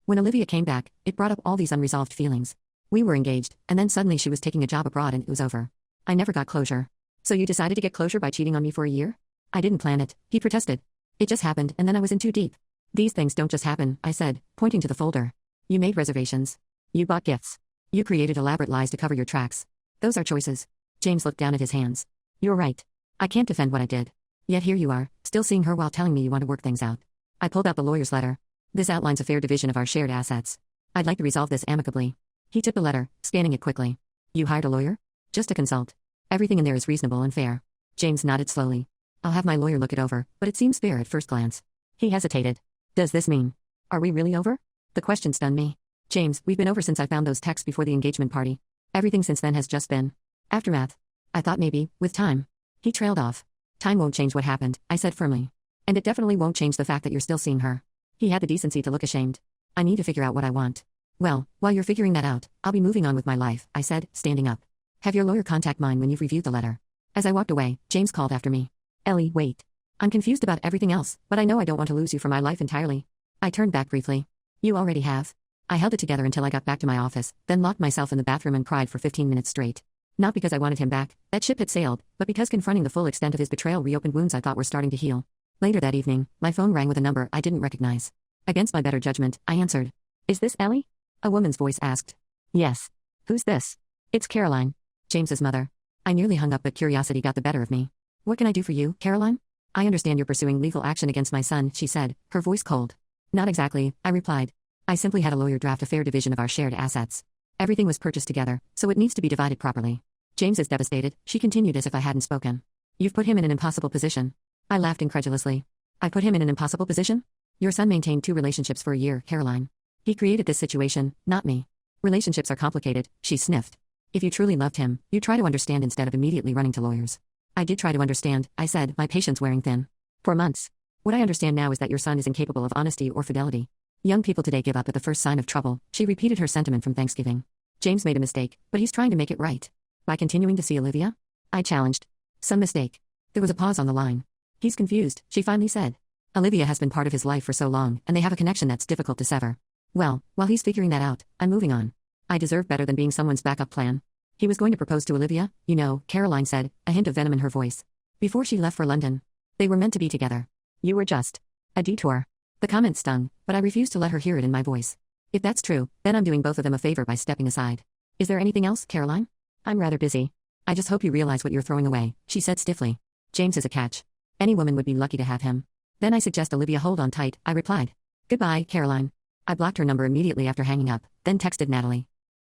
When Olivia came back, it brought up all these unresolved feelings. We were engaged, and then suddenly she was taking a job abroad and it was over. I never got closure." "So you decided to get closure by cheating on me for a year?" "I didn't plan it," he protested. "It just happened and then I was in too deep." "These things don't just happen," I said, pointing to the folder. "You made reservations. You bought gifts. You created elaborate lies to cover your tracks. Those are choices." James looked down at his hands. "You're right. I can't defend what I did. Yet here you are, still seeing her while telling me you want to work things out." I pulled out the lawyer's letter. "This outlines a fair division of our shared assets. I'd like to resolve this amicably." He took the letter, scanning it quickly. "You hired a lawyer?" "Just to consult. Everything in there is reasonable and fair." James nodded slowly. "I'll have my lawyer look it over, but it seems fair at first glance." He hesitated. "Does this mean? Are we really over?" The question stunned me. "James, we've been over since I found those texts before the engagement party. Everything since then has just been aftermath. I thought maybe, with time." He trailed off. "Time won't change what happened," I said firmly. "And it definitely won't change the fact that you're still seeing her." He had the decency to look ashamed. "I need to figure out what I want." "Well, while you're figuring that out, I'll be moving on with my life," I said, standing up. "Have your lawyer contact mine when you've reviewed the letter." As I walked away, James called after me. "Ellie, wait. I'm confused about everything else, but I know I don't want to lose you from my life entirely." I turned back briefly. "You already have." I held it together until I got back to my office, then locked myself in the bathroom and cried for 15 minutes straight. Not because I wanted him back, that ship had sailed, but because confronting the full extent of his betrayal reopened wounds I thought were starting to heal. Later that evening, my phone rang with a number I didn't recognize. Against my better judgment, I answered. "Is this Ellie?" A woman's voice asked. "Yes." "Who's this?" "It's Caroline. James's mother." I nearly hung up but curiosity got the better of me. "What can I do for you, Caroline?" "I understand you're pursuing legal action against my son," she said, her voice cold. "Not exactly," I replied. "I simply had a lawyer draft a fair division of our shared assets. Everything was purchased together, so it needs to be divided properly. James is devastated, she continued as if I hadn't spoken. You've put him in an impossible position. I laughed incredulously. I put him in an impossible position? Your son maintained 2 relationships for a year, Caroline. He created this situation, not me. Relationships are complicated, she sniffed. If you truly loved him, you'd try to understand instead of immediately running to lawyers. I did try to understand, I said, my patience wearing thin. For months. What I understand now is that your son is incapable of honesty or fidelity. Young people today give up at the first sign of trouble, she repeated her sentiment from Thanksgiving. James made a mistake, but he's trying to make it right. By continuing to see Olivia? I challenged. Some mistake. There was a pause on the line. He's confused, she finally said. Olivia has been part of his life for so long, and they have a connection that's difficult to sever. Well, while he's figuring that out, I'm moving on. I deserve better than being someone's backup plan. He was going to propose to Olivia, you know, Caroline said, a hint of venom in her voice. Before she left for London. They were meant to be together. You were just a detour. The comment stung, but I refused to let her hear it in my voice. If that's true, then I'm doing both of them a favor by stepping aside. Is there anything else, Caroline? I'm rather busy. I just hope you realize what you're throwing away, she said stiffly. James is a catch. Any woman would be lucky to have him. Then I suggest Olivia hold on tight, I replied. Goodbye, Caroline. I blocked her number immediately after hanging up, then texted Natalie.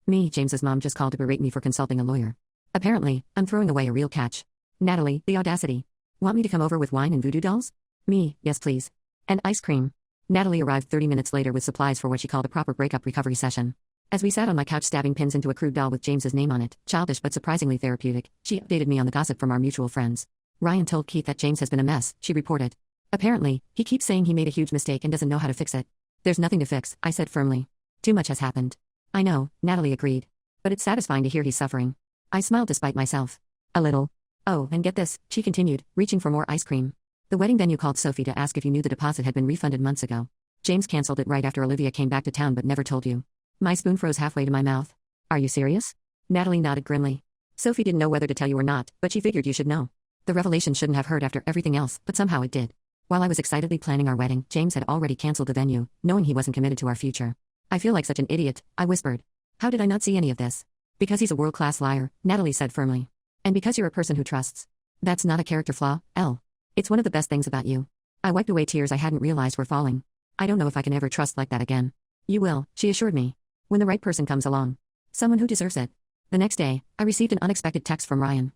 James's mom just called to berate me for consulting a lawyer. Apparently, I'm throwing away a real catch. Natalie, the audacity. Want me to come over with wine and voodoo dolls? Yes please. And ice cream. Natalie arrived 30 minutes later with supplies for what she called a proper breakup recovery session. As we sat on my couch stabbing pins into a crude doll with James's name on it, childish but surprisingly therapeutic, she updated me on the gossip from our mutual friends. Ryan told Keith that James has been a mess, she reported. Apparently, he keeps saying he made a huge mistake and doesn't know how to fix it. There's nothing to fix, I said firmly. Too much has happened. I know, Natalie agreed. But it's satisfying to hear he's suffering. I smiled despite myself. A little. Oh, and get this, she continued, reaching for more ice cream. The wedding venue called Sophie to ask if you knew the deposit had been refunded months ago. James canceled it right after Olivia came back to town but never told you. My spoon froze halfway to my mouth. Are you serious? Natalie nodded grimly. Sophie didn't know whether to tell you or not, but she figured you should know. The revelation shouldn't have hurt after everything else, but somehow it did. While I was excitedly planning our wedding, James had already canceled the venue, knowing he wasn't committed to our future. I feel like such an idiot, I whispered. How did I not see any of this? Because he's a world-class liar, Natalie said firmly. And because you're a person who trusts. That's not a character flaw, Elle. It's one of the best things about you. I wiped away tears I hadn't realized were falling. I don't know if I can ever trust like that again. You will, she assured me. When the right person comes along. Someone who deserves it. The next day, I received an unexpected text from Ryan.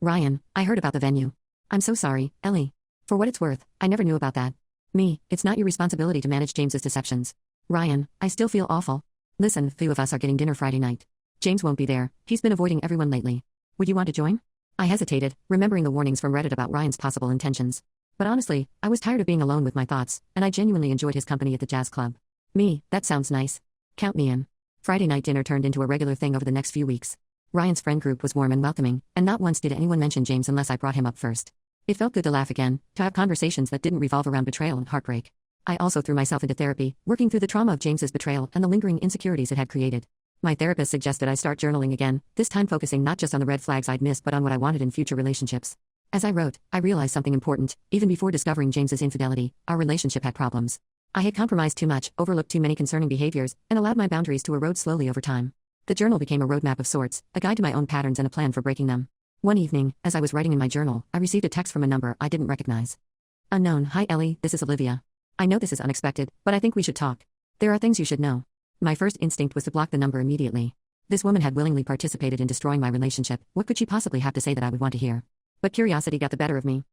Ryan, I heard about the venue. I'm so sorry, Ellie. For what it's worth, I never knew about that. It's not your responsibility to manage James's deceptions. Ryan, I still feel awful. Listen, few of us are getting dinner Friday night. James won't be there, he's been avoiding everyone lately. Would you want to join? I hesitated, remembering the warnings from Reddit about Ryan's possible intentions. But honestly, I was tired of being alone with my thoughts, and I genuinely enjoyed his company at the jazz club. That sounds nice. Count me in. Friday night dinner turned into a regular thing over the next few weeks. Ryan's friend group was warm and welcoming, and not once did anyone mention James unless I brought him up first. It felt good to laugh again, to have conversations that didn't revolve around betrayal and heartbreak. I also threw myself into therapy, working through the trauma of James's betrayal and the lingering insecurities it had created. My therapist suggested I start journaling again, this time focusing not just on the red flags I'd missed but on what I wanted in future relationships. As I wrote, I realized something important. Even before discovering James's infidelity, our relationship had problems. I had compromised too much, overlooked too many concerning behaviors, and allowed my boundaries to erode slowly over time. The journal became a roadmap of sorts, a guide to my own patterns and a plan for breaking them. One evening, as I was writing in my journal, I received a text from a number I didn't recognize. Unknown. Hi Ellie, this is Olivia. I know this is unexpected, but I think we should talk. There are things you should know. My first instinct was to block the number immediately. This woman had willingly participated in destroying my relationship. What could she possibly have to say that I would want to hear? But curiosity got the better of me.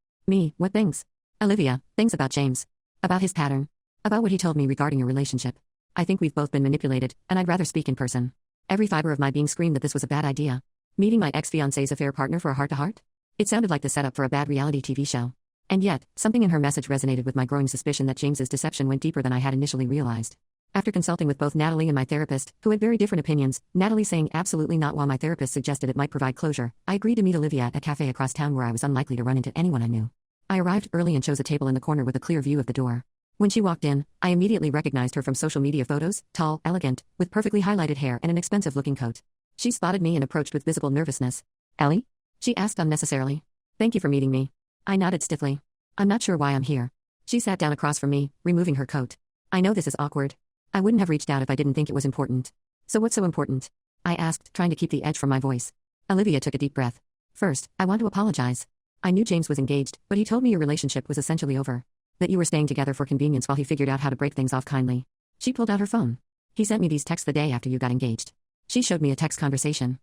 What things? Olivia, things about James. About his pattern. About what he told me regarding your relationship. I think we've both been manipulated, and I'd rather speak in person. Every fiber of my being screamed that this was a bad idea. Meeting my ex-fiancé's affair partner for a heart-to-heart? It sounded like the setup for a bad reality TV show. And yet, something in her message resonated with my growing suspicion that James's deception went deeper than I had initially realized. After consulting with both Natalie and my therapist, who had very different opinions, Natalie saying absolutely not while my therapist suggested it might provide closure, I agreed to meet Olivia at a cafe across town where I was unlikely to run into anyone I knew. I arrived early and chose a table in the corner with a clear view of the door. When she walked in, I immediately recognized her from social media photos, tall, elegant, with perfectly highlighted hair and an expensive-looking coat. She spotted me and approached with visible nervousness. Ellie? She asked unnecessarily. Thank you for meeting me. I nodded stiffly. I'm not sure why I'm here. She sat down across from me, removing her coat. I know this is awkward. I wouldn't have reached out if I didn't think it was important. So what's so important? I asked, trying to keep the edge from my voice. Olivia took a deep breath. First, I want to apologize. I knew James was engaged, but he told me your relationship was essentially over. That you were staying together for convenience while he figured out how to break things off kindly. She pulled out her phone. He sent me these texts the day after you got engaged. She showed me a text conversation.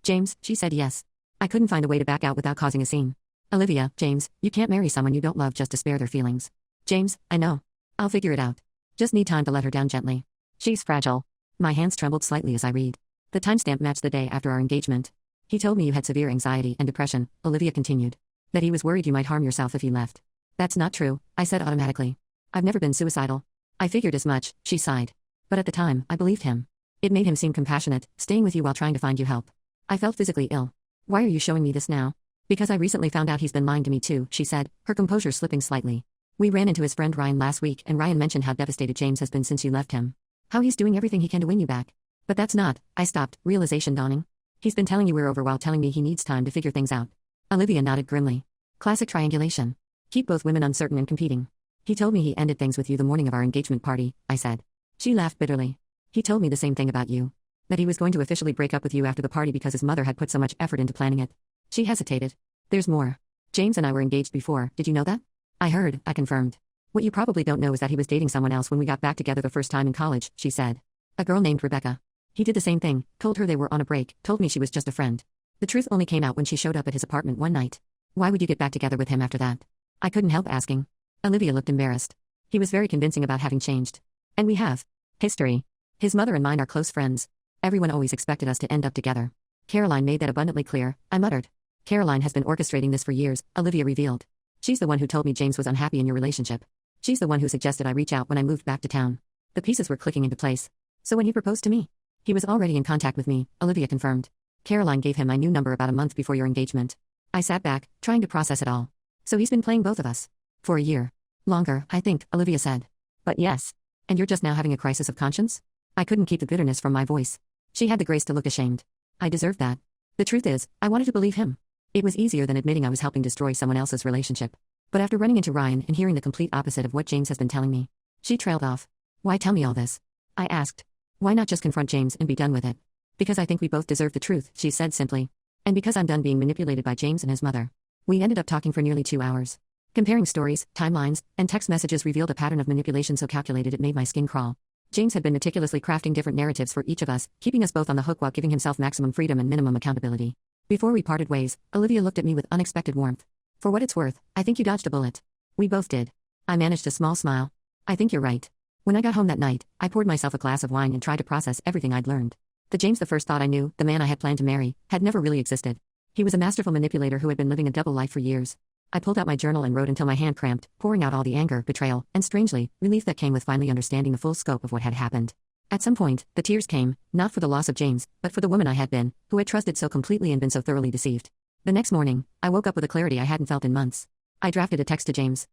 James, she said yes. I couldn't find a way to back out without causing a scene. Olivia, James, you can't marry someone you don't love just to spare their feelings. James, I know. I'll figure it out. Just need time to let her down gently. She's fragile. My hands trembled slightly as I read. The timestamp matched the day after our engagement. He told me you had severe anxiety and depression, Olivia continued. That he was worried you might harm yourself if you left. That's not true, I said automatically. I've never been suicidal. I figured as much, she sighed. But at the time, I believed him. It made him seem compassionate, staying with you while trying to find you help. I felt physically ill. Why are you showing me this now? Because I recently found out he's been lying to me too, she said, her composure slipping slightly. We ran into his friend Ryan last week and Ryan mentioned how devastated James has been since you left him. How he's doing everything he can to win you back. But that's not, I stopped, realization dawning. He's been telling you we're over while telling me he needs time to figure things out. Olivia nodded grimly. Classic triangulation. Keep both women uncertain and competing. He told me he ended things with you the morning of our engagement party, I said. She laughed bitterly. He told me the same thing about you. That he was going to officially break up with you after the party because his mother had put so much effort into planning it. She hesitated. There's more. James and I were engaged before, did you know that? I heard, I confirmed. What you probably don't know is that he was dating someone else when we got back together the first time in college, she said. A girl named Rebecca. He did the same thing, told her they were on a break, told me she was just a friend. The truth only came out when she showed up at his apartment one night. Why would you get back together with him after that? I couldn't help asking. Olivia looked embarrassed. He was very convincing about having changed. And we have. History. His mother and mine are close friends. Everyone always expected us to end up together. Caroline made that abundantly clear, I muttered. Caroline has been orchestrating this for years, Olivia revealed. She's the one who told me James was unhappy in your relationship. She's the one who suggested I reach out when I moved back to town. The pieces were clicking into place. So when he proposed to me, he was already in contact with me, Olivia confirmed. Caroline gave him my new number about a month before your engagement. I sat back, trying to process it all. So he's been playing both of us. For a year. Longer, I think, Olivia said. But yes. And you're just now having a crisis of conscience? I couldn't keep the bitterness from my voice. She had the grace to look ashamed. I deserved that. The truth is, I wanted to believe him. It was easier than admitting I was helping destroy someone else's relationship. But after running into Ryan and hearing the complete opposite of what James has been telling me, she trailed off. Why tell me all this? I asked. Why not just confront James and be done with it? Because I think we both deserve the truth, she said simply. And because I'm done being manipulated by James and his mother. We ended up talking for nearly 2 hours. Comparing stories, timelines, and text messages revealed a pattern of manipulation so calculated it made my skin crawl. James had been meticulously crafting different narratives for each of us, keeping us both on the hook while giving himself maximum freedom and minimum accountability. Before we parted ways, Olivia looked at me with unexpected warmth. For what it's worth, I think you dodged a bullet. We both did. I managed a small smile. I think you're right. When I got home that night, I poured myself a glass of wine and tried to process everything I'd learned. The James the first thought I knew, the man I had planned to marry, had never really existed. He was a masterful manipulator who had been living a double life for years. I pulled out my journal and wrote until my hand cramped, pouring out all the anger, betrayal, and strangely, relief that came with finally understanding the full scope of what had happened. At some point, the tears came, not for the loss of James, but for the woman I had been, who had trusted so completely and been so thoroughly deceived. The next morning, I woke up with a clarity I hadn't felt in months. I drafted a text to James.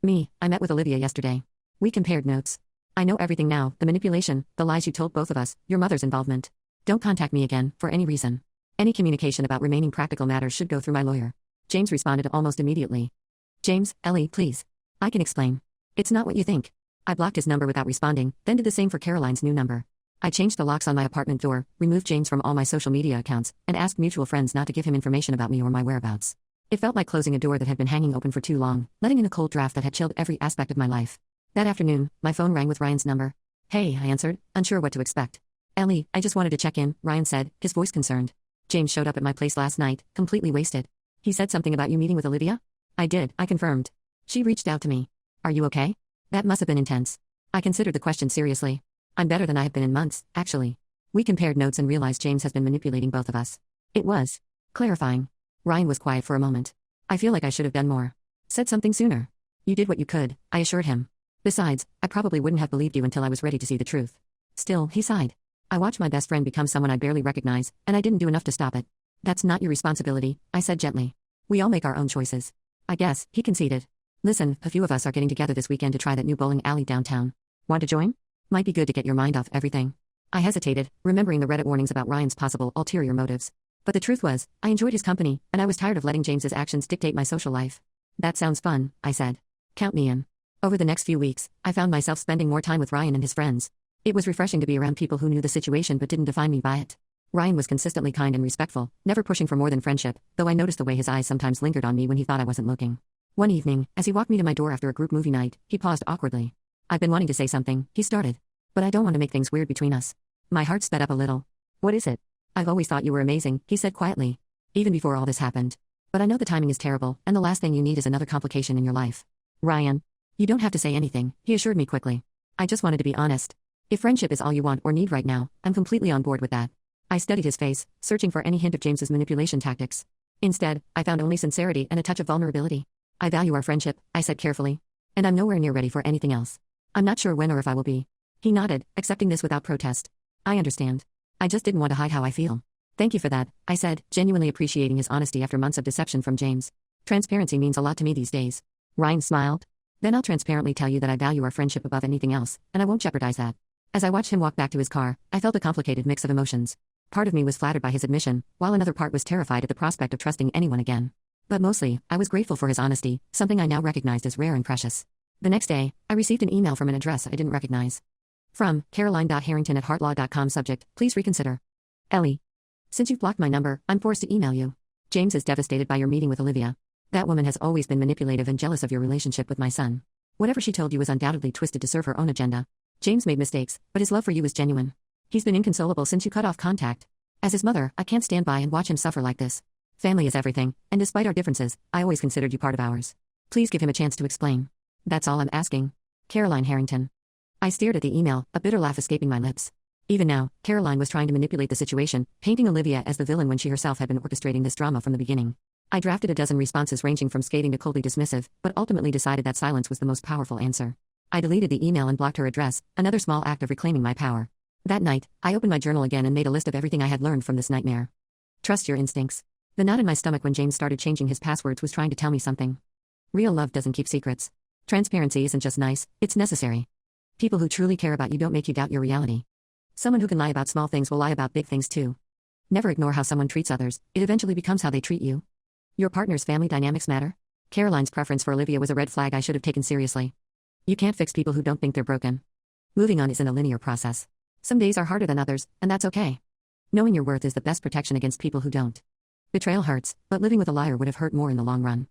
I met with Olivia yesterday. We compared notes. I know everything now, the manipulation, the lies you told both of us, your mother's involvement. Don't contact me again, for any reason. Any communication about remaining practical matters should go through my lawyer. James responded almost immediately. James, Ellie, please. I can explain. It's not what you think. I blocked his number without responding, then did the same for Caroline's new number. I changed the locks on my apartment door, removed James from all my social media accounts, and asked mutual friends not to give him information about me or my whereabouts. It felt like closing a door that had been hanging open for too long, letting in a cold draft that had chilled every aspect of my life. That afternoon, my phone rang with Ryan's number. Hey, I answered, unsure what to expect. Ellie, I just wanted to check in, Ryan said, his voice concerned. James showed up at my place last night, completely wasted. He said something about you meeting with Olivia? I did, I confirmed. She reached out to me. Are you okay? That must have been intense. I considered the question seriously. I'm better than I have been in months, actually. We compared notes and realized James has been manipulating both of us. It was clarifying. Ryan was quiet for a moment. I feel like I should have done more. Said something sooner. You did what you could, I assured him. Besides, I probably wouldn't have believed you until I was ready to see the truth. Still, he sighed. I watched my best friend become someone I barely recognize, and I didn't do enough to stop it. That's not your responsibility, I said gently. We all make our own choices. I guess, he conceded. Listen, a few of us are getting together this weekend to try that new bowling alley downtown. Want to join? Might be good to get your mind off everything. I hesitated, remembering the Reddit warnings about Ryan's possible ulterior motives. But the truth was, I enjoyed his company, and I was tired of letting James's actions dictate my social life. That sounds fun, I said. Count me in. Over the next few weeks, I found myself spending more time with Ryan and his friends. It was refreshing to be around people who knew the situation but didn't define me by it. Ryan was consistently kind and respectful, never pushing for more than friendship, though I noticed the way his eyes sometimes lingered on me when he thought I wasn't looking. One evening, as he walked me to my door after a group movie night, he paused awkwardly. I've been wanting to say something, he started. But I don't want to make things weird between us. My heart sped up a little. What is it? I've always thought you were amazing, he said quietly. Even before all this happened. But I know the timing is terrible, and the last thing you need is another complication in your life. Ryan. You don't have to say anything, he assured me quickly. I just wanted to be honest. If friendship is all you want or need right now, I'm completely on board with that. I studied his face, searching for any hint of James's manipulation tactics. Instead, I found only sincerity and a touch of vulnerability. I value our friendship, I said carefully. And I'm nowhere near ready for anything else. I'm not sure when or if I will be. He nodded, accepting this without protest. I understand. I just didn't want to hide how I feel. Thank you for that, I said, genuinely appreciating his honesty after months of deception from James. Transparency means a lot to me these days. Ryan smiled. Then I'll transparently tell you that I value our friendship above anything else, and I won't jeopardize that. As I watched him walk back to his car, I felt a complicated mix of emotions. Part of me was flattered by his admission, while another part was terrified at the prospect of trusting anyone again. But mostly, I was grateful for his honesty, something I now recognized as rare and precious. The next day, I received an email from an address I didn't recognize. From Caroline.Harrington@heartlaw.com. Subject: Please reconsider. Ellie. Since you've blocked my number, I'm forced to email you. James is devastated by your meeting with Olivia. That woman has always been manipulative and jealous of your relationship with my son. Whatever she told you was undoubtedly twisted to serve her own agenda. James made mistakes, but his love for you is genuine. He's been inconsolable since you cut off contact. As his mother, I can't stand by and watch him suffer like this. Family is everything, and despite our differences, I always considered you part of ours. Please give him a chance to explain. That's all I'm asking. Caroline Harrington. I stared at the email, a bitter laugh escaping my lips. Even now, Caroline was trying to manipulate the situation, painting Olivia as the villain when she herself had been orchestrating this drama from the beginning. I drafted a dozen responses ranging from scathing to coldly dismissive, but ultimately decided that silence was the most powerful answer. I deleted the email and blocked her address, another small act of reclaiming my power. That night, I opened my journal again and made a list of everything I had learned from this nightmare. Trust your instincts. The knot in my stomach when James started changing his passwords was trying to tell me something. Real love doesn't keep secrets. Transparency isn't just nice, it's necessary. People who truly care about you don't make you doubt your reality. Someone who can lie about small things will lie about big things too. Never ignore how someone treats others, it eventually becomes how they treat you. Your partner's family dynamics matter? Caroline's preference for Olivia was a red flag I should have taken seriously. You can't fix people who don't think they're broken. Moving on isn't a linear process. Some days are harder than others, and that's okay. Knowing your worth is the best protection against people who don't. Betrayal hurts, but living with a liar would have hurt more in the long run.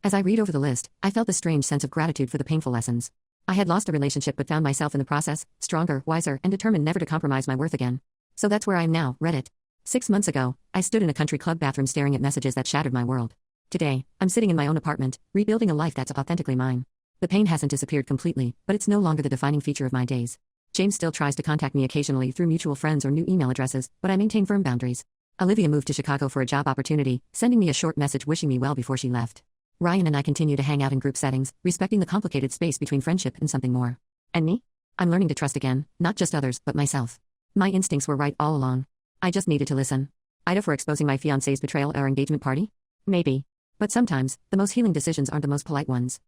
As I read over the list, I felt a strange sense of gratitude for the painful lessons. I had lost a relationship but found myself in the process, stronger, wiser, and determined never to compromise my worth again. So that's where I am now. Reddit. 6 months ago, I stood in a country club bathroom staring at messages that shattered my world. Today, I'm sitting in my own apartment, rebuilding a life that's authentically mine. The pain hasn't disappeared completely, but it's no longer the defining feature of my days. James still tries to contact me occasionally through mutual friends or new email addresses, but I maintain firm boundaries. Olivia moved to Chicago for a job opportunity, sending me a short message wishing me well before she left. Ryan and I continue to hang out in group settings, respecting the complicated space between friendship and something more. And me? I'm learning to trust again, not just others, but myself. My instincts were right all along. I just needed to listen. Ida for exposing my fiancé's betrayal at our engagement party? Maybe. But sometimes, the most healing decisions aren't the most polite ones.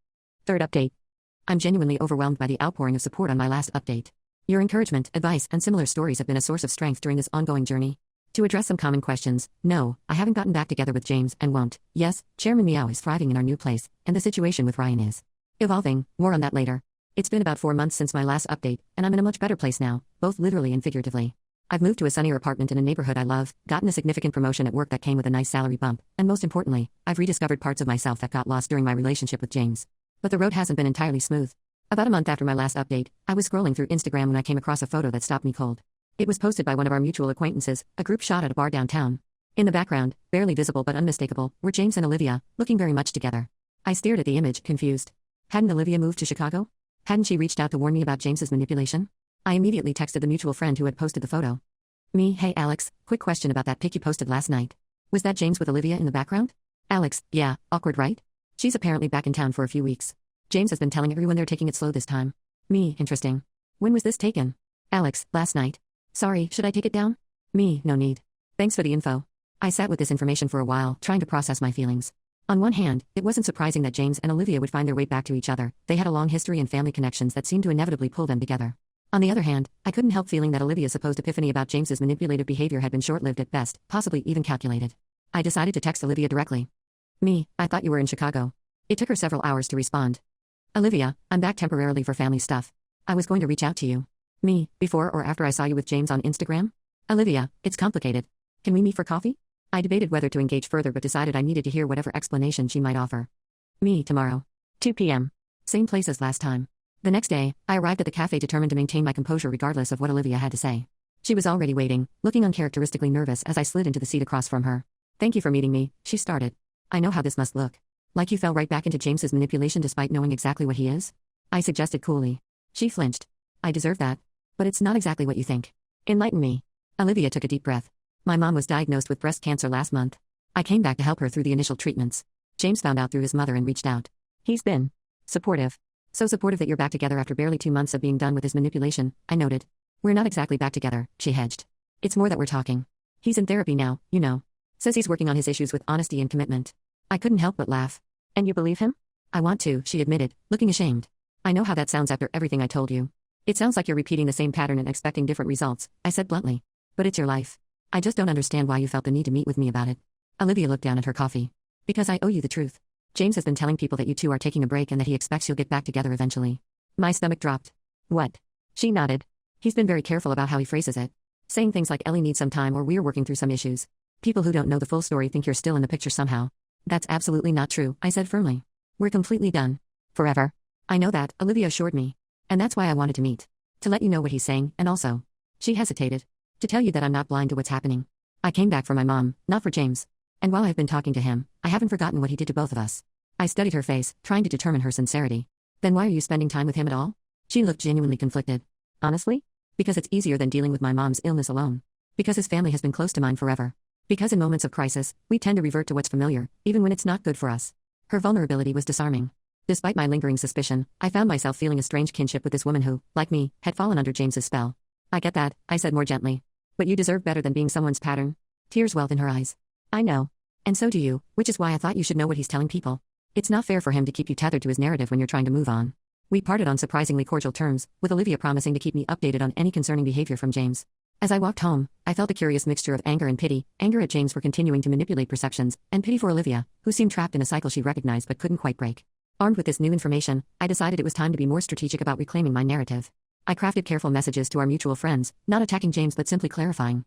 Third update. I'm genuinely overwhelmed by the outpouring of support on my last update. Your encouragement, advice, and similar stories have been a source of strength during this ongoing journey. To address some common questions, no, I haven't gotten back together with James and won't. Yes, Chairman Meow is thriving in our new place, and the situation with Ryan is evolving. More on that later. It's been about 4 months since my last update, and I'm in a much better place now, both literally and figuratively. I've moved to a sunnier apartment in a neighborhood I love, gotten a significant promotion at work that came with a nice salary bump, and most importantly, I've rediscovered parts of myself that got lost during my relationship with James. But the road hasn't been entirely smooth. About a month after my last update, I was scrolling through Instagram when I came across a photo that stopped me cold. It was posted by one of our mutual acquaintances, a group shot at a bar downtown. In the background, barely visible but unmistakable, were James and Olivia, looking very much together. I stared at the image, confused. Hadn't Olivia moved to Chicago? Hadn't she reached out to warn me about James's manipulation? I immediately texted the mutual friend who had posted the photo. Hey Alex, quick question about that pic you posted last night. Was that James with Olivia in the background? Alex, yeah, awkward right? She's apparently back in town for a few weeks. James has been telling everyone they're taking it slow this time. Interesting. When was this taken? Alex, last night. Sorry, should I take it down? No need. Thanks for the info. I sat with this information for a while, trying to process my feelings. On one hand, it wasn't surprising that James and Olivia would find their way back to each other. They had a long history and family connections that seemed to inevitably pull them together. On the other hand, I couldn't help feeling that Olivia's supposed epiphany about James's manipulative behavior had been short-lived at best, possibly even calculated. I decided to text Olivia directly. I thought you were in Chicago. It took her several hours to respond. Olivia, I'm back temporarily for family stuff. I was going to reach out to you. Before or after I saw you with James on Instagram? Olivia, it's complicated. Can we meet for coffee? I debated whether to engage further but decided I needed to hear whatever explanation she might offer. Tomorrow. 2 p.m. Same place as last time. The next day, I arrived at the cafe determined to maintain my composure regardless of what Olivia had to say. She was already waiting, looking uncharacteristically nervous as I slid into the seat across from her. Thank you for meeting me, she started. I know how this must look. Like you fell right back into James's manipulation despite knowing exactly what he is? I suggested coolly. She flinched. I deserve that. But it's not exactly what you think. Enlighten me. Olivia took a deep breath. My mom was diagnosed with breast cancer last month. I came back to help her through the initial treatments. James found out through his mother and reached out. He's been supportive. So supportive that you're back together after barely 2 months of being done with his manipulation, I noted. We're not exactly back together, she hedged. It's more that we're talking. He's in therapy now, you know. Says he's working on his issues with honesty and commitment. I couldn't help but laugh. And you believe him? I want to, she admitted, looking ashamed. I know how that sounds after everything I told you. It sounds like you're repeating the same pattern and expecting different results, I said bluntly. But it's your life. I just don't understand why you felt the need to meet with me about it. Olivia looked down at her coffee. Because I owe you the truth. James has been telling people that you two are taking a break and that he expects you'll get back together eventually. My stomach dropped. What? She nodded. He's been very careful about how he phrases it. Saying things like Ellie needs some time or we're working through some issues. People who don't know the full story think you're still in the picture somehow. That's absolutely not true, I said firmly. We're completely done. Forever. I know that, Olivia assured me. And that's why I wanted to meet. To let you know what he's saying, and also. She hesitated. To tell you that I'm not blind to what's happening. I came back for my mom, not for James. And while I've been talking to him, I haven't forgotten what he did to both of us. I studied her face, trying to determine her sincerity. Then why are you spending time with him at all? She looked genuinely conflicted. Honestly? Because it's easier than dealing with my mom's illness alone. Because his family has been close to mine forever. Because in moments of crisis, we tend to revert to what's familiar, even when it's not good for us. Her vulnerability was disarming. Despite my lingering suspicion, I found myself feeling a strange kinship with this woman who, like me, had fallen under James's spell. I get that, I said more gently. But you deserve better than being someone's pattern. Tears welled in her eyes. I know. And so do you, which is why I thought you should know what he's telling people. It's not fair for him to keep you tethered to his narrative when you're trying to move on. We parted on surprisingly cordial terms, with Olivia promising to keep me updated on any concerning behavior from James. As I walked home, I felt a curious mixture of anger and pity, anger at James for continuing to manipulate perceptions, and pity for Olivia, who seemed trapped in a cycle she recognized but couldn't quite break. Armed with this new information, I decided it was time to be more strategic about reclaiming my narrative. I crafted careful messages to our mutual friends, not attacking James but simply clarifying.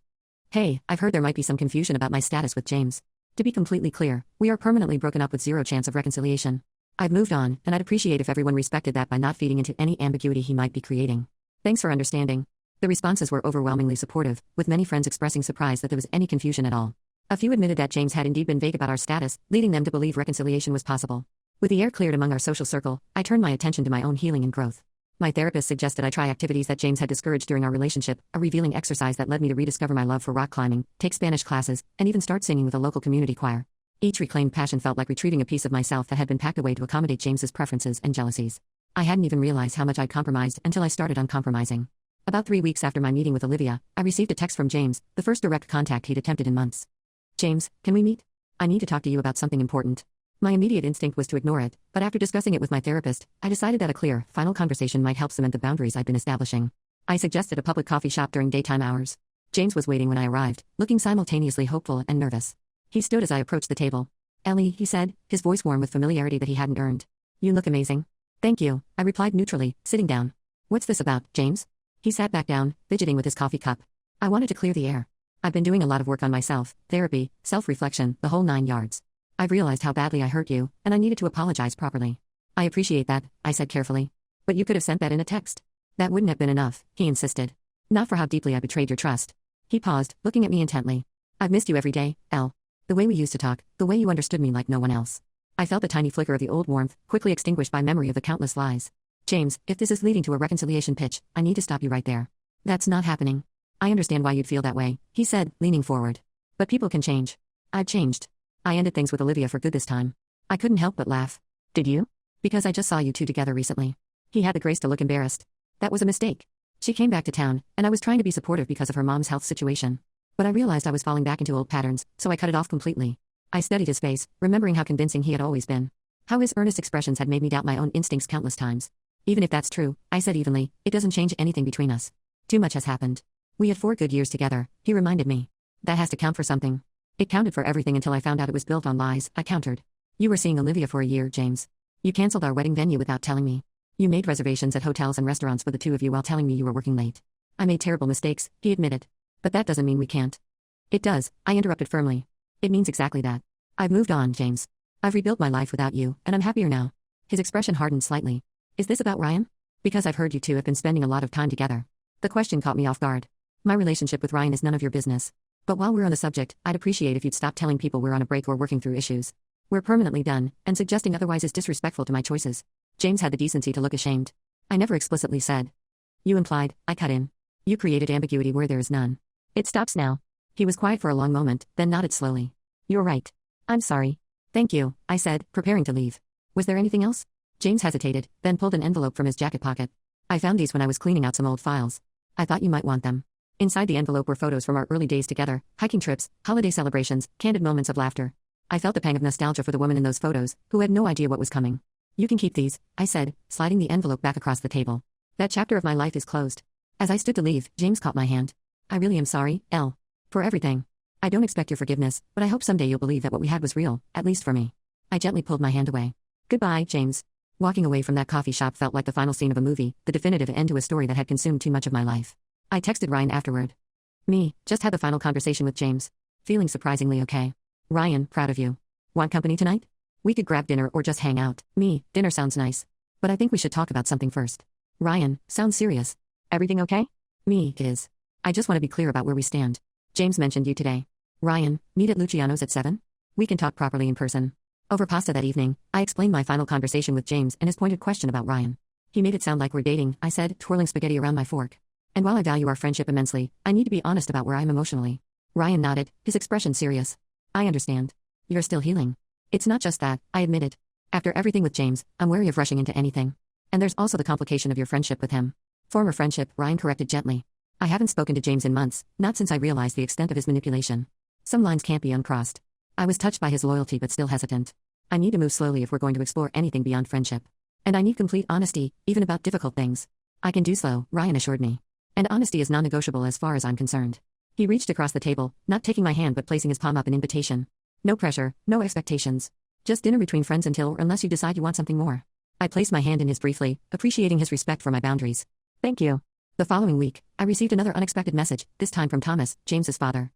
Hey, I've heard there might be some confusion about my status with James. To be completely clear, we are permanently broken up with zero chance of reconciliation. I've moved on, and I'd appreciate if everyone respected that by not feeding into any ambiguity he might be creating. Thanks for understanding. The responses were overwhelmingly supportive, with many friends expressing surprise that there was any confusion at all. A few admitted that James had indeed been vague about our status, leading them to believe reconciliation was possible. With the air cleared among our social circle, I turned my attention to my own healing and growth. My therapist suggested I try activities that James had discouraged during our relationship, a revealing exercise that led me to rediscover my love for rock climbing, take Spanish classes, and even start singing with a local community choir. Each reclaimed passion felt like retrieving a piece of myself that had been packed away to accommodate James's preferences and jealousies. I hadn't even realized how much I'd compromised until I started uncompromising. About 3 weeks after my meeting with Olivia, I received a text from James, the first direct contact he'd attempted in months. James, can we meet? I need to talk to you about something important. My immediate instinct was to ignore it, but after discussing it with my therapist, I decided that a clear, final conversation might help cement the boundaries I'd been establishing. I suggested a public coffee shop during daytime hours. James was waiting when I arrived, looking simultaneously hopeful and nervous. He stood as I approached the table. Ellie, he said, his voice warm with familiarity that he hadn't earned. You look amazing. Thank you, I replied neutrally, sitting down. What's this about, James? He sat back down, fidgeting with his coffee cup. I wanted to clear the air. I've been doing a lot of work on myself, therapy, self-reflection, the whole 9 yards. I've realized how badly I hurt you, and I needed to apologize properly. I appreciate that, I said carefully. But you could have sent that in a text. That wouldn't have been enough, he insisted. Not for how deeply I betrayed your trust. He paused, looking at me intently. I've missed you every day, Elle. The way we used to talk, the way you understood me like no one else. I felt the tiny flicker of the old warmth, quickly extinguished by memory of the countless lies. James, if this is leading to a reconciliation pitch, I need to stop you right there. That's not happening. I understand why you'd feel that way, he said, leaning forward. But people can change. I've changed. I ended things with Olivia for good this time. I couldn't help but laugh. Did you? Because I just saw you two together recently. He had the grace to look embarrassed. That was a mistake. She came back to town, and I was trying to be supportive because of her mom's health situation. But I realized I was falling back into old patterns, so I cut it off completely. I studied his face, remembering how convincing he had always been. How his earnest expressions had made me doubt my own instincts countless times. Even if that's true, I said evenly, it doesn't change anything between us. Too much has happened. We had 4 good years together, he reminded me. That has to count for something. It counted for everything until I found out it was built on lies, I countered. You were seeing Olivia for a year, James. You canceled our wedding venue without telling me. You made reservations at hotels and restaurants for the two of you while telling me you were working late. I made terrible mistakes, he admitted. But that doesn't mean we can't. It does, I interrupted firmly. It means exactly that. I've moved on, James. I've rebuilt my life without you, and I'm happier now. His expression hardened slightly. Is this about Ryan? Because I've heard you two have been spending a lot of time together. The question caught me off guard. My relationship with Ryan is none of your business. But while we're on the subject, I'd appreciate if you'd stop telling people we're on a break or working through issues. We're permanently done, and suggesting otherwise is disrespectful to my choices. James had the decency to look ashamed. I never explicitly said. You implied, I cut in. You created ambiguity where there is none. It stops now. He was quiet for a long moment, then nodded slowly. You're right. I'm sorry. Thank you, I said, preparing to leave. Was there anything else? James hesitated, then pulled an envelope from his jacket pocket. I found these when I was cleaning out some old files. I thought you might want them. Inside the envelope were photos from our early days together, hiking trips, holiday celebrations, candid moments of laughter. I felt a pang of nostalgia for the woman in those photos, who had no idea what was coming. You can keep these, I said, sliding the envelope back across the table. That chapter of my life is closed. As I stood to leave, James caught my hand. I really am sorry, Elle. For everything. I don't expect your forgiveness, but I hope someday you'll believe that what we had was real, at least for me. I gently pulled my hand away. Goodbye, James. Walking away from that coffee shop felt like the final scene of a movie, the definitive end to a story that had consumed too much of my life. I texted Ryan afterward. Just had the final conversation with James. Feeling surprisingly okay. Ryan, proud of you. Want company tonight? We could grab dinner or just hang out. Dinner sounds nice. But I think we should talk about something first. Ryan, sounds serious. Everything okay? It is. I just want to be clear about where we stand. James mentioned you today. Ryan, meet at Luciano's at 7? We can talk properly in person. Over pasta that evening, I explained my final conversation with James and his pointed question about Ryan. He made it sound like we're dating, I said, twirling spaghetti around my fork. And while I value our friendship immensely, I need to be honest about where I am emotionally. Ryan nodded, his expression serious. I understand. You're still healing. It's not just that, I admitted. After everything with James, I'm wary of rushing into anything. And there's also the complication of your friendship with him. Former friendship, Ryan corrected gently. I haven't spoken to James in months, not since I realized the extent of his manipulation. Some lines can't be uncrossed. I was touched by his loyalty but still hesitant. I need to move slowly if we're going to explore anything beyond friendship. And I need complete honesty, even about difficult things. I can do so, Ryan assured me. And honesty is non-negotiable as far as I'm concerned. He reached across the table, not taking my hand but placing his palm up in invitation. No pressure, no expectations. Just dinner between friends until or unless you decide you want something more. I placed my hand in his briefly, appreciating his respect for my boundaries. Thank you. The following week, I received another unexpected message, this time from Thomas, James's father.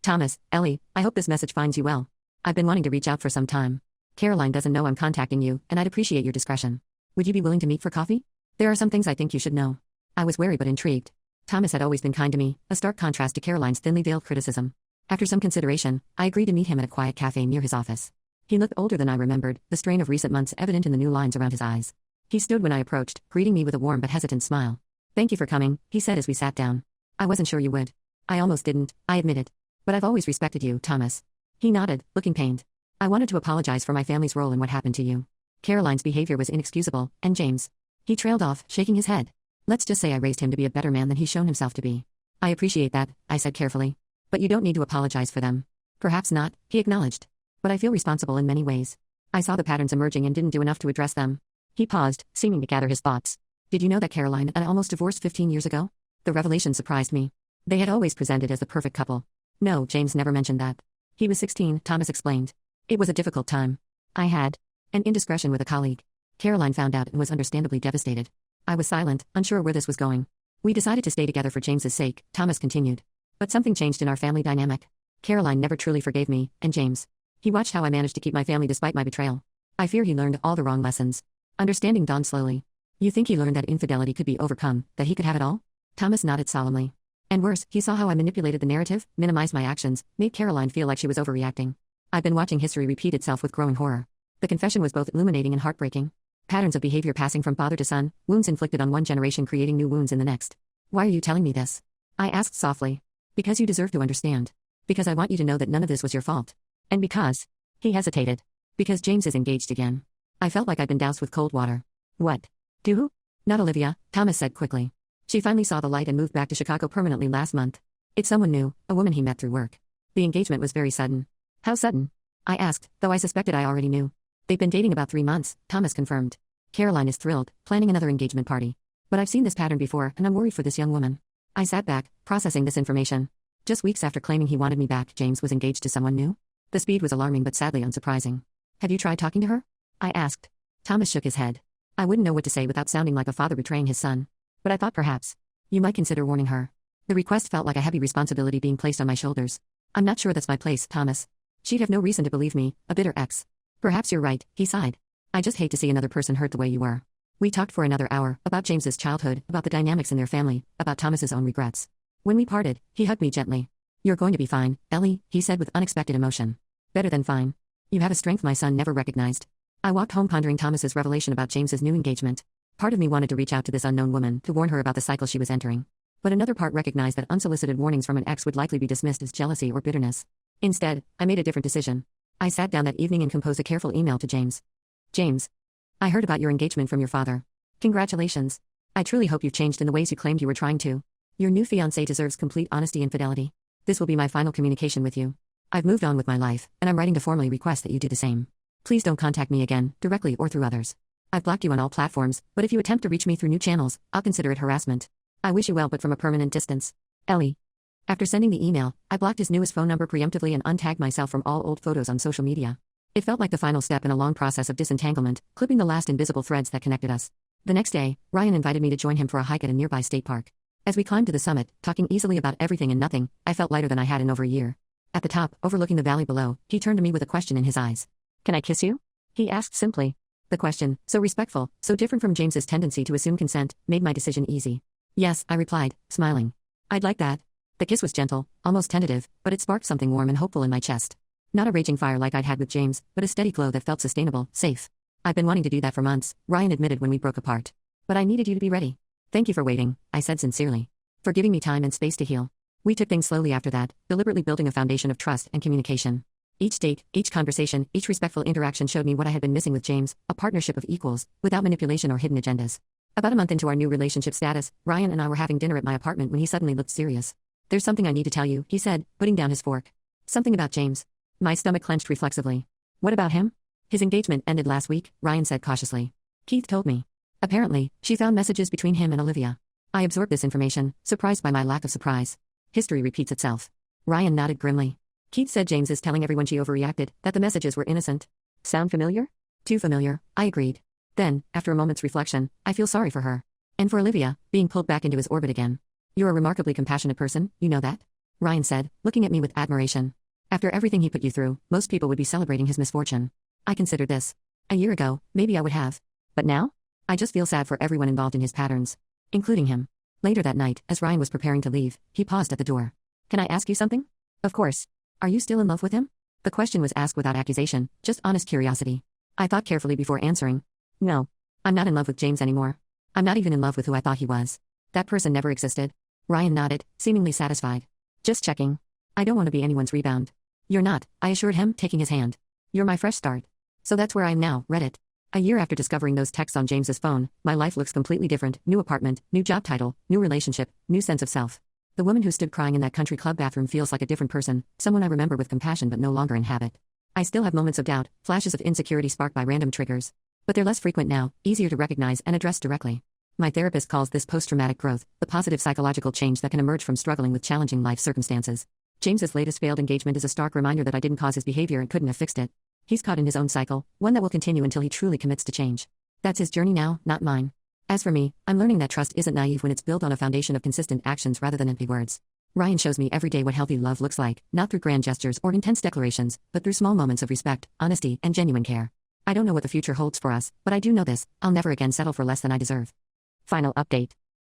Thomas, Ellie, I hope this message finds you well. I've been wanting to reach out for some time. Caroline doesn't know I'm contacting you, and I'd appreciate your discretion. Would you be willing to meet for coffee? There are some things I think you should know. I was wary but intrigued. Thomas had always been kind to me, a stark contrast to Caroline's thinly veiled criticism. After some consideration, I agreed to meet him at a quiet cafe near his office. He looked older than I remembered, the strain of recent months evident in the new lines around his eyes. He stood when I approached, greeting me with a warm but hesitant smile. Thank you for coming, he said as we sat down. I wasn't sure you would. I almost didn't, I admitted. But I've always respected you, Thomas. He nodded, looking pained. I wanted to apologize for my family's role in what happened to you. Caroline's behavior was inexcusable, and James. He trailed off, shaking his head. Let's just say I raised him to be a better man than he's shown himself to be. I appreciate that, I said carefully. But you don't need to apologize for them. Perhaps not, he acknowledged. But I feel responsible in many ways. I saw the patterns emerging and didn't do enough to address them. He paused, seeming to gather his thoughts. Did you know that Caroline and I almost divorced 15 years ago? The revelation surprised me. They had always presented as the perfect couple. No, James never mentioned that. He was 16, Thomas explained. It was a difficult time. I had an indiscretion with a colleague. Caroline found out and was understandably devastated. I was silent, unsure where this was going. We decided to stay together for James's sake, Thomas continued. But something changed in our family dynamic. Caroline never truly forgave me, and James. He watched how I managed to keep my family despite my betrayal. I fear he learned all the wrong lessons. Understanding dawned slowly. You think he learned that infidelity could be overcome, that he could have it all? Thomas nodded solemnly. And worse, he saw how I manipulated the narrative, minimized my actions, made Caroline feel like she was overreacting. I've been watching history repeat itself with growing horror. The confession was both illuminating and heartbreaking. Patterns of behavior passing from father to son, wounds inflicted on one generation creating new wounds in the next. Why are you telling me this? I asked softly. Because you deserve to understand. Because I want you to know that none of this was your fault. And because. He hesitated. Because James is engaged again. I felt like I'd been doused with cold water. What? To who? Not Olivia, Thomas said quickly. She finally saw the light and moved back to Chicago permanently last month. It's someone new, a woman he met through work. The engagement was very sudden. How sudden? I asked, though I suspected I already knew. They've been dating about 3 months, Thomas confirmed. Caroline is thrilled, planning another engagement party. But I've seen this pattern before, and I'm worried for this young woman. I sat back, processing this information. Just weeks after claiming he wanted me back, James was engaged to someone new? The speed was alarming but sadly unsurprising. Have you tried talking to her? I asked. Thomas shook his head. I wouldn't know what to say without sounding like a father betraying his son. But I thought perhaps. You might consider warning her. The request felt like a heavy responsibility being placed on my shoulders. I'm not sure that's my place, Thomas. She'd have no reason to believe me, a bitter ex. Perhaps you're right, he sighed. I just hate to see another person hurt the way you were. We talked for another hour, about James's childhood, about the dynamics in their family, about Thomas's own regrets. When we parted, he hugged me gently. "You're going to be fine, Ellie," he said with unexpected emotion. "Better than fine. You have a strength my son never recognized." I walked home pondering Thomas's revelation about James's new engagement. Part of me wanted to reach out to this unknown woman to warn her about the cycle she was entering. But another part recognized that unsolicited warnings from an ex would likely be dismissed as jealousy or bitterness. Instead, I made a different decision. I sat down that evening and composed a careful email to James. "James, I heard about your engagement from your father. Congratulations. I truly hope you've changed in the ways you claimed you were trying to. Your new fiancé deserves complete honesty and fidelity. This will be my final communication with you. I've moved on with my life, and I'm writing to formally request that you do the same. Please don't contact me again, directly or through others. I've blocked you on all platforms, but if you attempt to reach me through new channels, I'll consider it harassment. I wish you well, but from a permanent distance. Ellie." After sending the email, I blocked his newest phone number preemptively and untagged myself from all old photos on social media. It felt like the final step in a long process of disentanglement, clipping the last invisible threads that connected us. The next day, Ryan invited me to join him for a hike at a nearby state park. As we climbed to the summit, talking easily about everything and nothing, I felt lighter than I had in over a year. At the top, overlooking the valley below, he turned to me with a question in his eyes. "Can I kiss you?" he asked simply. The question, so respectful, so different from James's tendency to assume consent, made my decision easy. "Yes," I replied, smiling. "I'd like that." The kiss was gentle, almost tentative, but it sparked something warm and hopeful in my chest. Not a raging fire like I'd had with James, but a steady glow that felt sustainable, safe. "I've been wanting to do that for months," Ryan admitted when we broke apart. "But I needed you to be ready." "Thank you for waiting," I said sincerely. "For giving me time and space to heal." We took things slowly after that, deliberately building a foundation of trust and communication. Each date, each conversation, each respectful interaction showed me what I had been missing with James, a partnership of equals, without manipulation or hidden agendas. About a month into our new relationship status, Ryan and I were having dinner at my apartment when he suddenly looked serious. "There's something I need to tell you," he said, putting down his fork. "Something about James." My stomach clenched reflexively. "What about him?" "His engagement ended last week," Ryan said cautiously. "Keith told me. Apparently, she found messages between him and Olivia." I absorbed this information, surprised by my lack of surprise. History repeats itself. Ryan nodded grimly. "Keith said James is telling everyone she overreacted, that the messages were innocent." "Sound familiar?" "Too familiar," I agreed. Then, after a moment's reflection, "I feel sorry for her. And for Olivia, being pulled back into his orbit again. You're a remarkably compassionate person, you know that?" Ryan said, looking at me with admiration. "After everything he put you through, most people would be celebrating his misfortune." I considered this. A year ago, maybe I would have. But now? I just feel sad for everyone involved in his patterns. Including him. Later that night, as Ryan was preparing to leave, he paused at the door. "Can I ask you something?" "Of course. Are you still in love with him?" The question was asked without accusation, just honest curiosity. I thought carefully before answering. "No. I'm not in love with James anymore. I'm not even in love with who I thought he was. That person never existed." Ryan nodded, seemingly satisfied. "Just checking. I don't want to be anyone's rebound." "You're not," I assured him, taking his hand. "You're my fresh start." So that's where I am now, Reddit. A year after discovering those texts on James's phone, my life looks completely different. New apartment, new job title, new relationship, new sense of self. The woman who stood crying in that country club bathroom feels like a different person, someone I remember with compassion but no longer inhabit. I still have moments of doubt, flashes of insecurity sparked by random triggers. But they're less frequent now, easier to recognize and address directly. My therapist calls this post-traumatic growth, the positive psychological change that can emerge from struggling with challenging life circumstances. James's latest failed engagement is a stark reminder that I didn't cause his behavior and couldn't have fixed it. He's caught in his own cycle, one that will continue until he truly commits to change. That's his journey now, not mine. As for me, I'm learning that trust isn't naive when it's built on a foundation of consistent actions rather than empty words. Ryan shows me every day what healthy love looks like, not through grand gestures or intense declarations, but through small moments of respect, honesty, and genuine care. I don't know what the future holds for us, but I do know this: I'll never again settle for less than I deserve. Final update.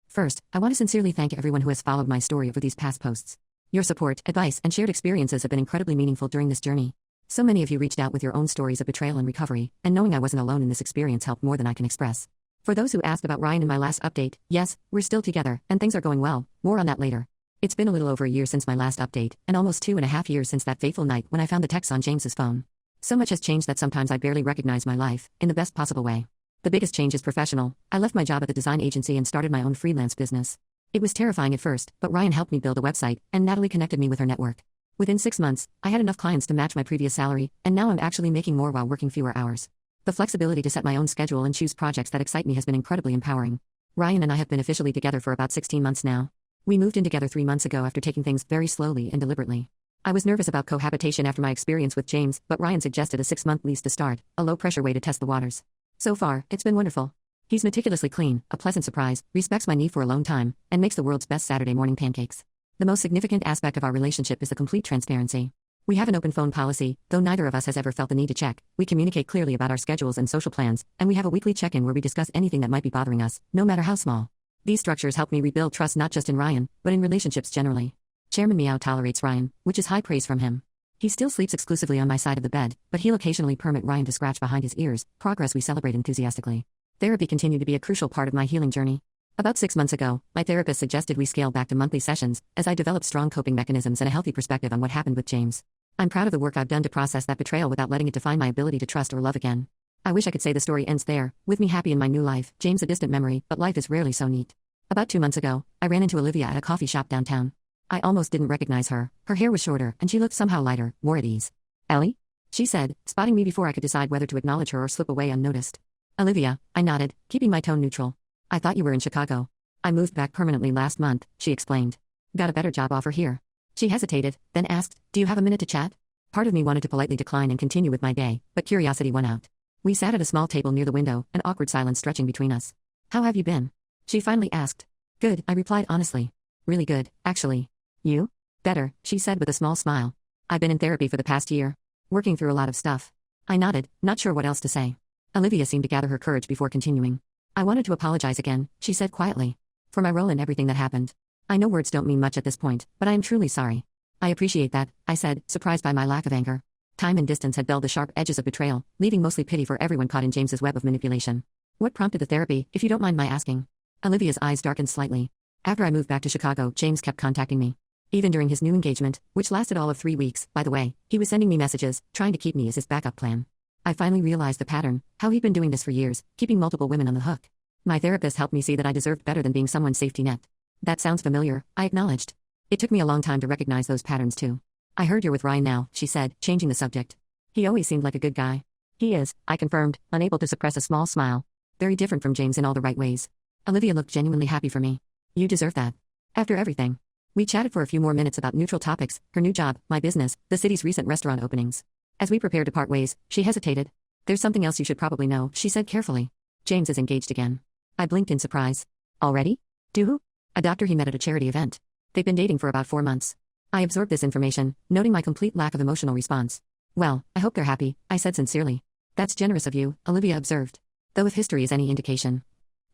First, I want to sincerely thank everyone who has followed my story over these past posts. Your support, advice, and shared experiences have been incredibly meaningful during this journey. So many of you reached out with your own stories of betrayal and recovery, and knowing I wasn't alone in this experience helped more than I can express. For those who asked about Ryan in my last update, yes, we're still together, and things are going well. More on that later. It's been a little over a year since my last update, and almost 2.5 years since that fateful night when I found the text on James's phone. So much has changed that sometimes I barely recognize my life, in the best possible way. The biggest change is professional. I left my job at the design agency and started my own freelance business. It was terrifying at first, but Ryan helped me build a website, and Natalie connected me with her network. Within 6 months, I had enough clients to match my previous salary, and now I'm actually making more while working fewer hours. The flexibility to set my own schedule and choose projects that excite me has been incredibly empowering. Ryan and I have been officially together for about 16 months now. We moved in together 3 months ago after taking things very slowly and deliberately. I was nervous about cohabitation after my experience with James, but Ryan suggested a 6-month lease to start, a low-pressure way to test the waters. So far, it's been wonderful. He's meticulously clean, a pleasant surprise, respects my need for alone time, and makes the world's best Saturday morning pancakes. The most significant aspect of our relationship is the complete transparency. We have an open phone policy, though neither of us has ever felt the need to check. We communicate clearly about our schedules and social plans, and we have a weekly check-in where we discuss anything that might be bothering us, no matter how small. These structures help me rebuild trust not just in Ryan, but in relationships generally. Chairman Meow tolerates Ryan, which is high praise from him. He still sleeps exclusively on my side of the bed, but he'll occasionally permit Ryan to scratch behind his ears, progress we celebrate enthusiastically. Therapy continued to be a crucial part of my healing journey. About 6 months ago, my therapist suggested we scale back to monthly sessions, as I developed strong coping mechanisms and a healthy perspective on what happened with James. I'm proud of the work I've done to process that betrayal without letting it define my ability to trust or love again. I wish I could say the story ends there, with me happy in my new life, James a distant memory, but life is rarely so neat. About 2 months ago, I ran into Olivia at a coffee shop downtown. I almost didn't recognize her. Her hair was shorter, and she looked somehow lighter, more at ease. "Ellie?" she said, spotting me before I could decide whether to acknowledge her or slip away unnoticed. "Olivia," I nodded, keeping my tone neutral. "I thought you were in Chicago." "I moved back permanently last month," she explained. "Got a better job offer here." She hesitated, then asked, "Do you have a minute to chat?" Part of me wanted to politely decline and continue with my day, but curiosity won out. We sat at a small table near the window, an awkward silence stretching between us. "How have you been?" she finally asked. "Good," I replied honestly. "Really good, actually." "You?" "Better," she said with a small smile. "I've been in therapy for the past year. Working through a lot of stuff." I nodded, not sure what else to say. Olivia seemed to gather her courage before continuing. "I wanted to apologize again," she said quietly, "for my role in everything that happened. I know words don't mean much at this point, but I am truly sorry." "I appreciate that," I said, surprised by my lack of anger. Time and distance had dulled the sharp edges of betrayal, leaving mostly pity for everyone caught in James's web of manipulation. "What prompted the therapy, if you don't mind my asking?" Olivia's eyes darkened slightly. "After I moved back to Chicago, James kept contacting me. Even during his new engagement, which lasted all of 3 weeks, by the way, he was sending me messages, trying to keep me as his backup plan. I finally realized the pattern, how he'd been doing this for years, keeping multiple women on the hook. My therapist helped me see that I deserved better than being someone's safety net." "That sounds familiar," I acknowledged. "It took me a long time to recognize those patterns too." "I heard you're with Ryan now," she said, changing the subject. "He always seemed like a good guy." "He is," I confirmed, unable to suppress a small smile. "Very different from James in all the right ways." Olivia looked genuinely happy for me. "You deserve that. After everything." We chatted for a few more minutes about neutral topics, her new job, my business, the city's recent restaurant openings. As we prepared to part ways, she hesitated. "There's something else you should probably know," she said carefully. "James is engaged again." I blinked in surprise. "Already? To who?" "A doctor he met at a charity event. They've been dating for about 4 months." I absorbed this information, noting my complete lack of emotional response. "Well, I hope they're happy," I said sincerely. "That's generous of you," Olivia observed. "Though if history is any indication."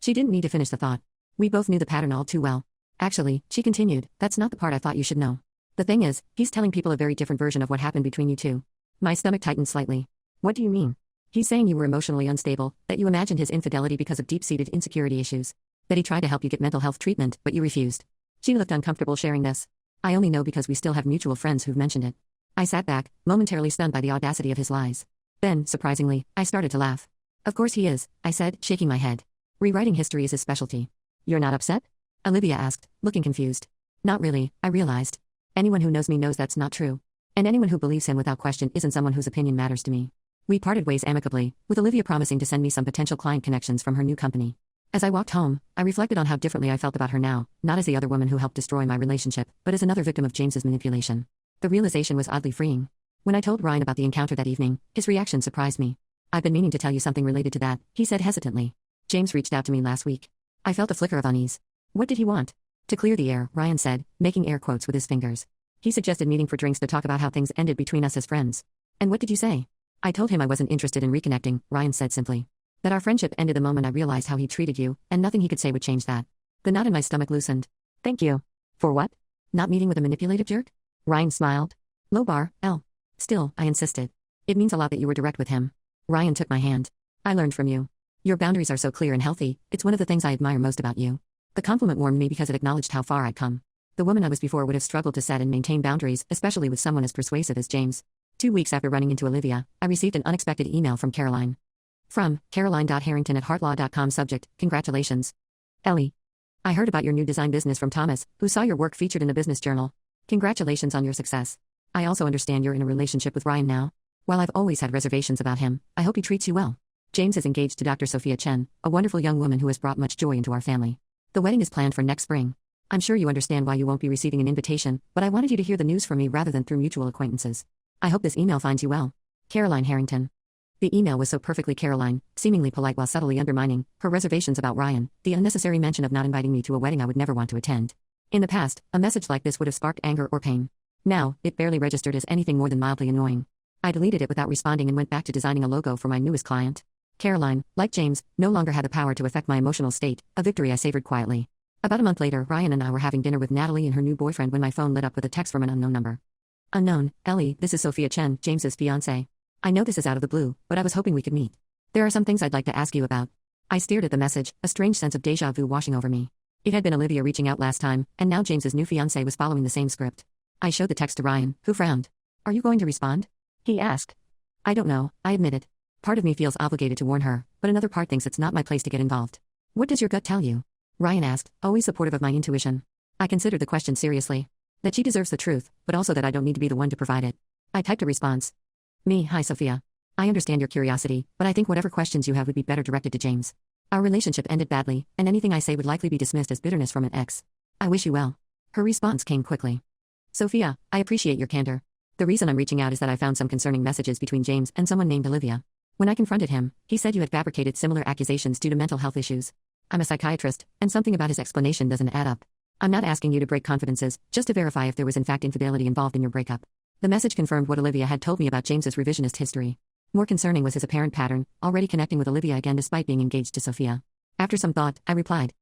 She didn't need to finish the thought. We both knew the pattern all too well. "Actually," she continued, "that's not the part I thought you should know. The thing is, he's telling people a very different version of what happened between you two." My stomach tightened slightly. "What do you mean?" "He's saying you were emotionally unstable, that you imagined his infidelity because of deep-seated insecurity issues. That he tried to help you get mental health treatment, but you refused." She looked uncomfortable sharing this. "I only know because we still have mutual friends who've mentioned it." I sat back, momentarily stunned by the audacity of his lies. Then, surprisingly, I started to laugh. "Of course he is," I said, shaking my head. "Rewriting history is his specialty." "You're not upset?" Olivia asked, looking confused. "Not really," I realized. "Anyone who knows me knows that's not true. And anyone who believes him without question isn't someone whose opinion matters to me." We parted ways amicably, with Olivia promising to send me some potential client connections from her new company. As I walked home, I reflected on how differently I felt about her now, not as the other woman who helped destroy my relationship, but as another victim of James's manipulation. The realization was oddly freeing. When I told Ryan about the encounter that evening, his reaction surprised me. "I've been meaning to tell you something related to that," he said hesitantly. "James reached out to me last week." I felt a flicker of unease. "What did he want?" "To clear the air," Ryan said, making air quotes with his fingers. "He suggested meeting for drinks to talk about how things ended between us as friends." "And what did you say?" "I told him I wasn't interested in reconnecting," Ryan said simply. "That our friendship ended the moment I realized how he treated you, and nothing he could say would change that." The knot in my stomach loosened. "Thank you." "For what?" "Not meeting with a manipulative jerk?" Ryan smiled. "Low bar, L." "Still," I insisted. "It means a lot that you were direct with him." Ryan took my hand. "I learned from you. Your boundaries are so clear and healthy, it's one of the things I admire most about you." The compliment warmed me because it acknowledged how far I'd come. The woman I was before would have struggled to set and maintain boundaries, especially with someone as persuasive as James. 2 weeks after running into Olivia, I received an unexpected email from Caroline. From caroline.harrington@heartlaw.com. Subject: Congratulations. Ellie. I heard about your new design business from Thomas, who saw your work featured in the business journal. Congratulations on your success. I also understand you're in a relationship with Ryan now. While I've always had reservations about him, I hope he treats you well. James is engaged to Dr. Sophia Chen, a wonderful young woman who has brought much joy into our family. The wedding is planned for next spring. I'm sure you understand why you won't be receiving an invitation, but I wanted you to hear the news from me rather than through mutual acquaintances. I hope this email finds you well. Caroline Harrington. The email was so perfectly Caroline, seemingly polite while subtly undermining her reservations about Ryan, the unnecessary mention of not inviting me to a wedding I would never want to attend. In the past, a message like this would have sparked anger or pain. Now, it barely registered as anything more than mildly annoying. I deleted it without responding and went back to designing a logo for my newest client. Caroline, like James, no longer had the power to affect my emotional state, a victory I savored quietly. About a month later, Ryan and I were having dinner with Natalie and her new boyfriend when my phone lit up with a text from an unknown number. Unknown, Ellie, this is Sophia Chen, James's fiancé. I know this is out of the blue, but I was hoping we could meet. There are some things I'd like to ask you about. I stared at the message, a strange sense of déjà vu washing over me. It had been Olivia reaching out last time, and now James's new fiancé was following the same script. I showed the text to Ryan, who frowned. Are you going to respond? He asked. I don't know, I admitted. Part of me feels obligated to warn her, but another part thinks it's not my place to get involved. What does your gut tell you? Ryan asked, always supportive of my intuition. I considered the question seriously. That she deserves the truth, but also that I don't need to be the one to provide it. I typed a response. Hi Sophia. I understand your curiosity, but I think whatever questions you have would be better directed to James. Our relationship ended badly, and anything I say would likely be dismissed as bitterness from an ex. I wish you well. Her response came quickly. Sophia, I appreciate your candor. The reason I'm reaching out is that I found some concerning messages between James and someone named Olivia. When I confronted him, he said you had fabricated similar accusations due to mental health issues. I'm a psychiatrist, and something about his explanation doesn't add up. I'm not asking you to break confidences, just to verify if there was in fact infidelity involved in your breakup. The message confirmed what Olivia had told me about James's revisionist history. More concerning was his apparent pattern, already connecting with Olivia again despite being engaged to Sophia. After some thought, I replied.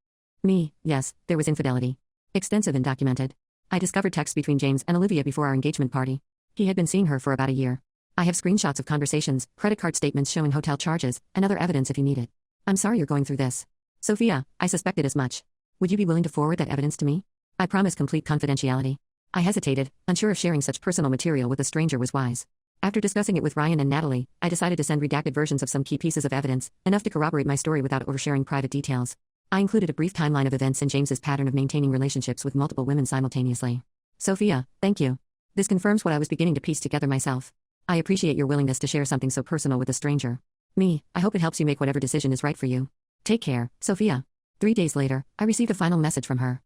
Yes, there was infidelity. Extensive and documented. I discovered texts between James and Olivia before our engagement party. He had been seeing her for about a year. I have screenshots of conversations, credit card statements showing hotel charges, and other evidence if you need it. I'm sorry you're going through this. Sophia, I suspected as much. Would you be willing to forward that evidence to me? I promise complete confidentiality. I hesitated, unsure if sharing such personal material with a stranger was wise. After discussing it with Ryan and Natalie, I decided to send redacted versions of some key pieces of evidence, enough to corroborate my story without oversharing private details. I included a brief timeline of events and James's pattern of maintaining relationships with multiple women simultaneously. Sophia, thank you. This confirms what I was beginning to piece together myself. I appreciate your willingness to share something so personal with a stranger. I hope it helps you make whatever decision is right for you. Take care, Sophia. 3 days later, I received a final message from her.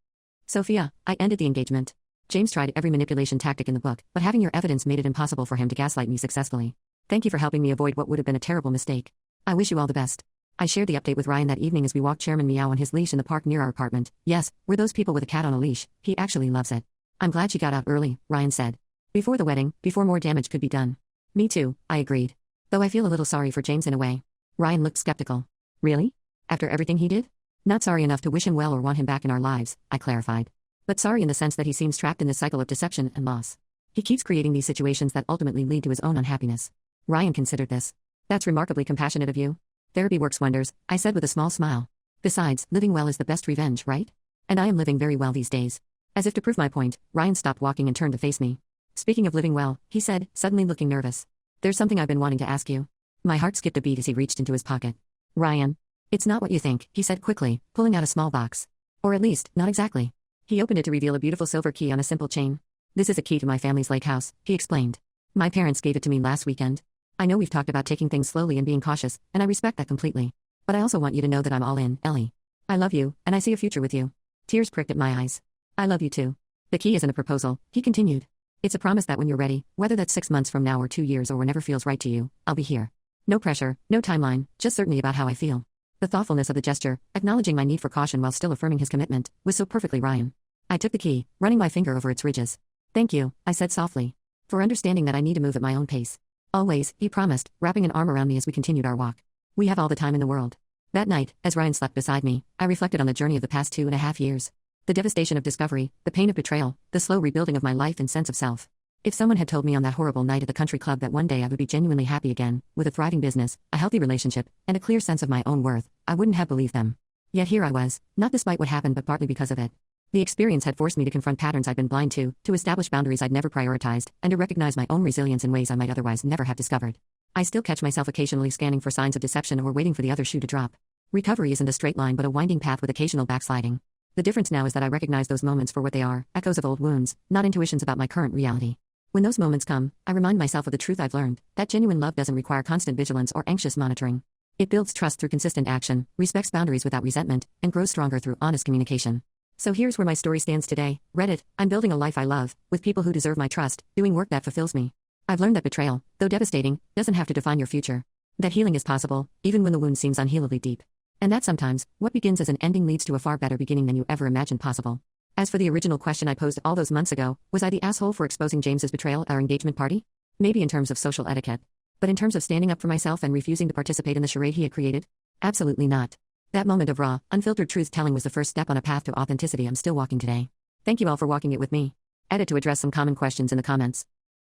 Sophia, I ended the engagement. James tried every manipulation tactic in the book, but having your evidence made it impossible for him to gaslight me successfully. Thank you for helping me avoid what would have been a terrible mistake. I wish you all the best. I shared the update with Ryan that evening as we walked Chairman Meow on his leash in the park near our apartment. Yes, we're those people with a cat on a leash. He actually loves it. I'm glad she got out early, Ryan said. Before the wedding, before more damage could be done. Me too, I agreed. Though I feel a little sorry for James in a way. Ryan looked skeptical. Really? After everything he did? Not sorry enough to wish him well or want him back in our lives, I clarified. But sorry in the sense that he seems trapped in this cycle of deception and loss. He keeps creating these situations that ultimately lead to his own unhappiness. Ryan considered this. That's remarkably compassionate of you. Therapy works wonders, I said with a small smile. Besides, living well is the best revenge, right? And I am living very well these days. As if to prove my point, Ryan stopped walking and turned to face me. Speaking of living well, he said, suddenly looking nervous. There's something I've been wanting to ask you. My heart skipped a beat as he reached into his pocket. Ryan. It's not what you think, he said quickly, pulling out a small box. Or at least, not exactly. He opened it to reveal a beautiful silver key on a simple chain. This is a key to my family's lake house, he explained. My parents gave it to me last weekend. I know we've talked about taking things slowly and being cautious, and I respect that completely. But I also want you to know that I'm all in, Ellie. I love you, and I see a future with you. Tears pricked at my eyes. I love you too. The key isn't a proposal, he continued. It's a promise that when you're ready, whether that's 6 months from now or 2 years or whenever feels right to you, I'll be here. No pressure, no timeline, just certainty about how I feel. The thoughtfulness of the gesture, acknowledging my need for caution while still affirming his commitment, was so perfectly Ryan. I took the key, running my finger over its ridges. Thank you, I said softly. For understanding that I need to move at my own pace. Always, he promised, wrapping an arm around me as we continued our walk. We have all the time in the world. That night, as Ryan slept beside me, I reflected on the journey of the past 2.5 years. The devastation of discovery, the pain of betrayal, the slow rebuilding of my life and sense of self. If someone had told me on that horrible night at the country club that one day I would be genuinely happy again, with a thriving business, a healthy relationship, and a clear sense of my own worth, I wouldn't have believed them. Yet here I was, not despite what happened but partly because of it. The experience had forced me to confront patterns I'd been blind to establish boundaries I'd never prioritized, and to recognize my own resilience in ways I might otherwise never have discovered. I still catch myself occasionally scanning for signs of deception or waiting for the other shoe to drop. Recovery isn't a straight line but a winding path with occasional backsliding. The difference now is that I recognize those moments for what they are, echoes of old wounds, not intuitions about my current reality. When those moments come, I remind myself of the truth I've learned, that genuine love doesn't require constant vigilance or anxious monitoring. It builds trust through consistent action, respects boundaries without resentment, and grows stronger through honest communication. So here's where my story stands today. Reddit, I'm building a life I love, with people who deserve my trust, doing work that fulfills me. I've learned that betrayal, though devastating, doesn't have to define your future. That healing is possible, even when the wound seems unhealably deep. And that sometimes, what begins as an ending leads to a far better beginning than you ever imagined possible. As for the original question I posed all those months ago, was I the asshole for exposing James's betrayal at our engagement party? Maybe in terms of social etiquette. But in terms of standing up for myself and refusing to participate in the charade he had created? Absolutely not. That moment of raw, unfiltered truth telling was the first step on a path to authenticity I'm still walking today. Thank you all for walking it with me. Edit to address some common questions in the comments.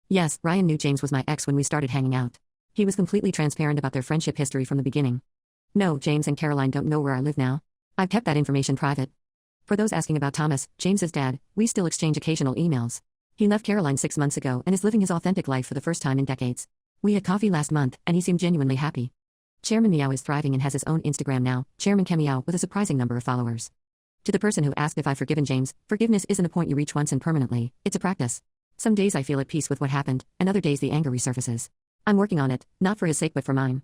Yes, Ryan knew James was my ex when we started hanging out. He was completely transparent about their friendship history from the beginning. No, James and Caroline don't know where I live now. I've kept that information private. For those asking about Thomas, James's dad, we still exchange occasional emails. He left Caroline 6 months ago and is living his authentic life for the first time in decades. We had coffee last month, and he seemed genuinely happy. Chairman Meow is thriving and has his own Instagram now, Chairman Meow, with a surprising number of followers. To the person who asked if I've forgiven James, forgiveness isn't a point you reach once and permanently, it's a practice. Some days I feel at peace with what happened, and other days the anger resurfaces. I'm working on it, not for his sake but for mine.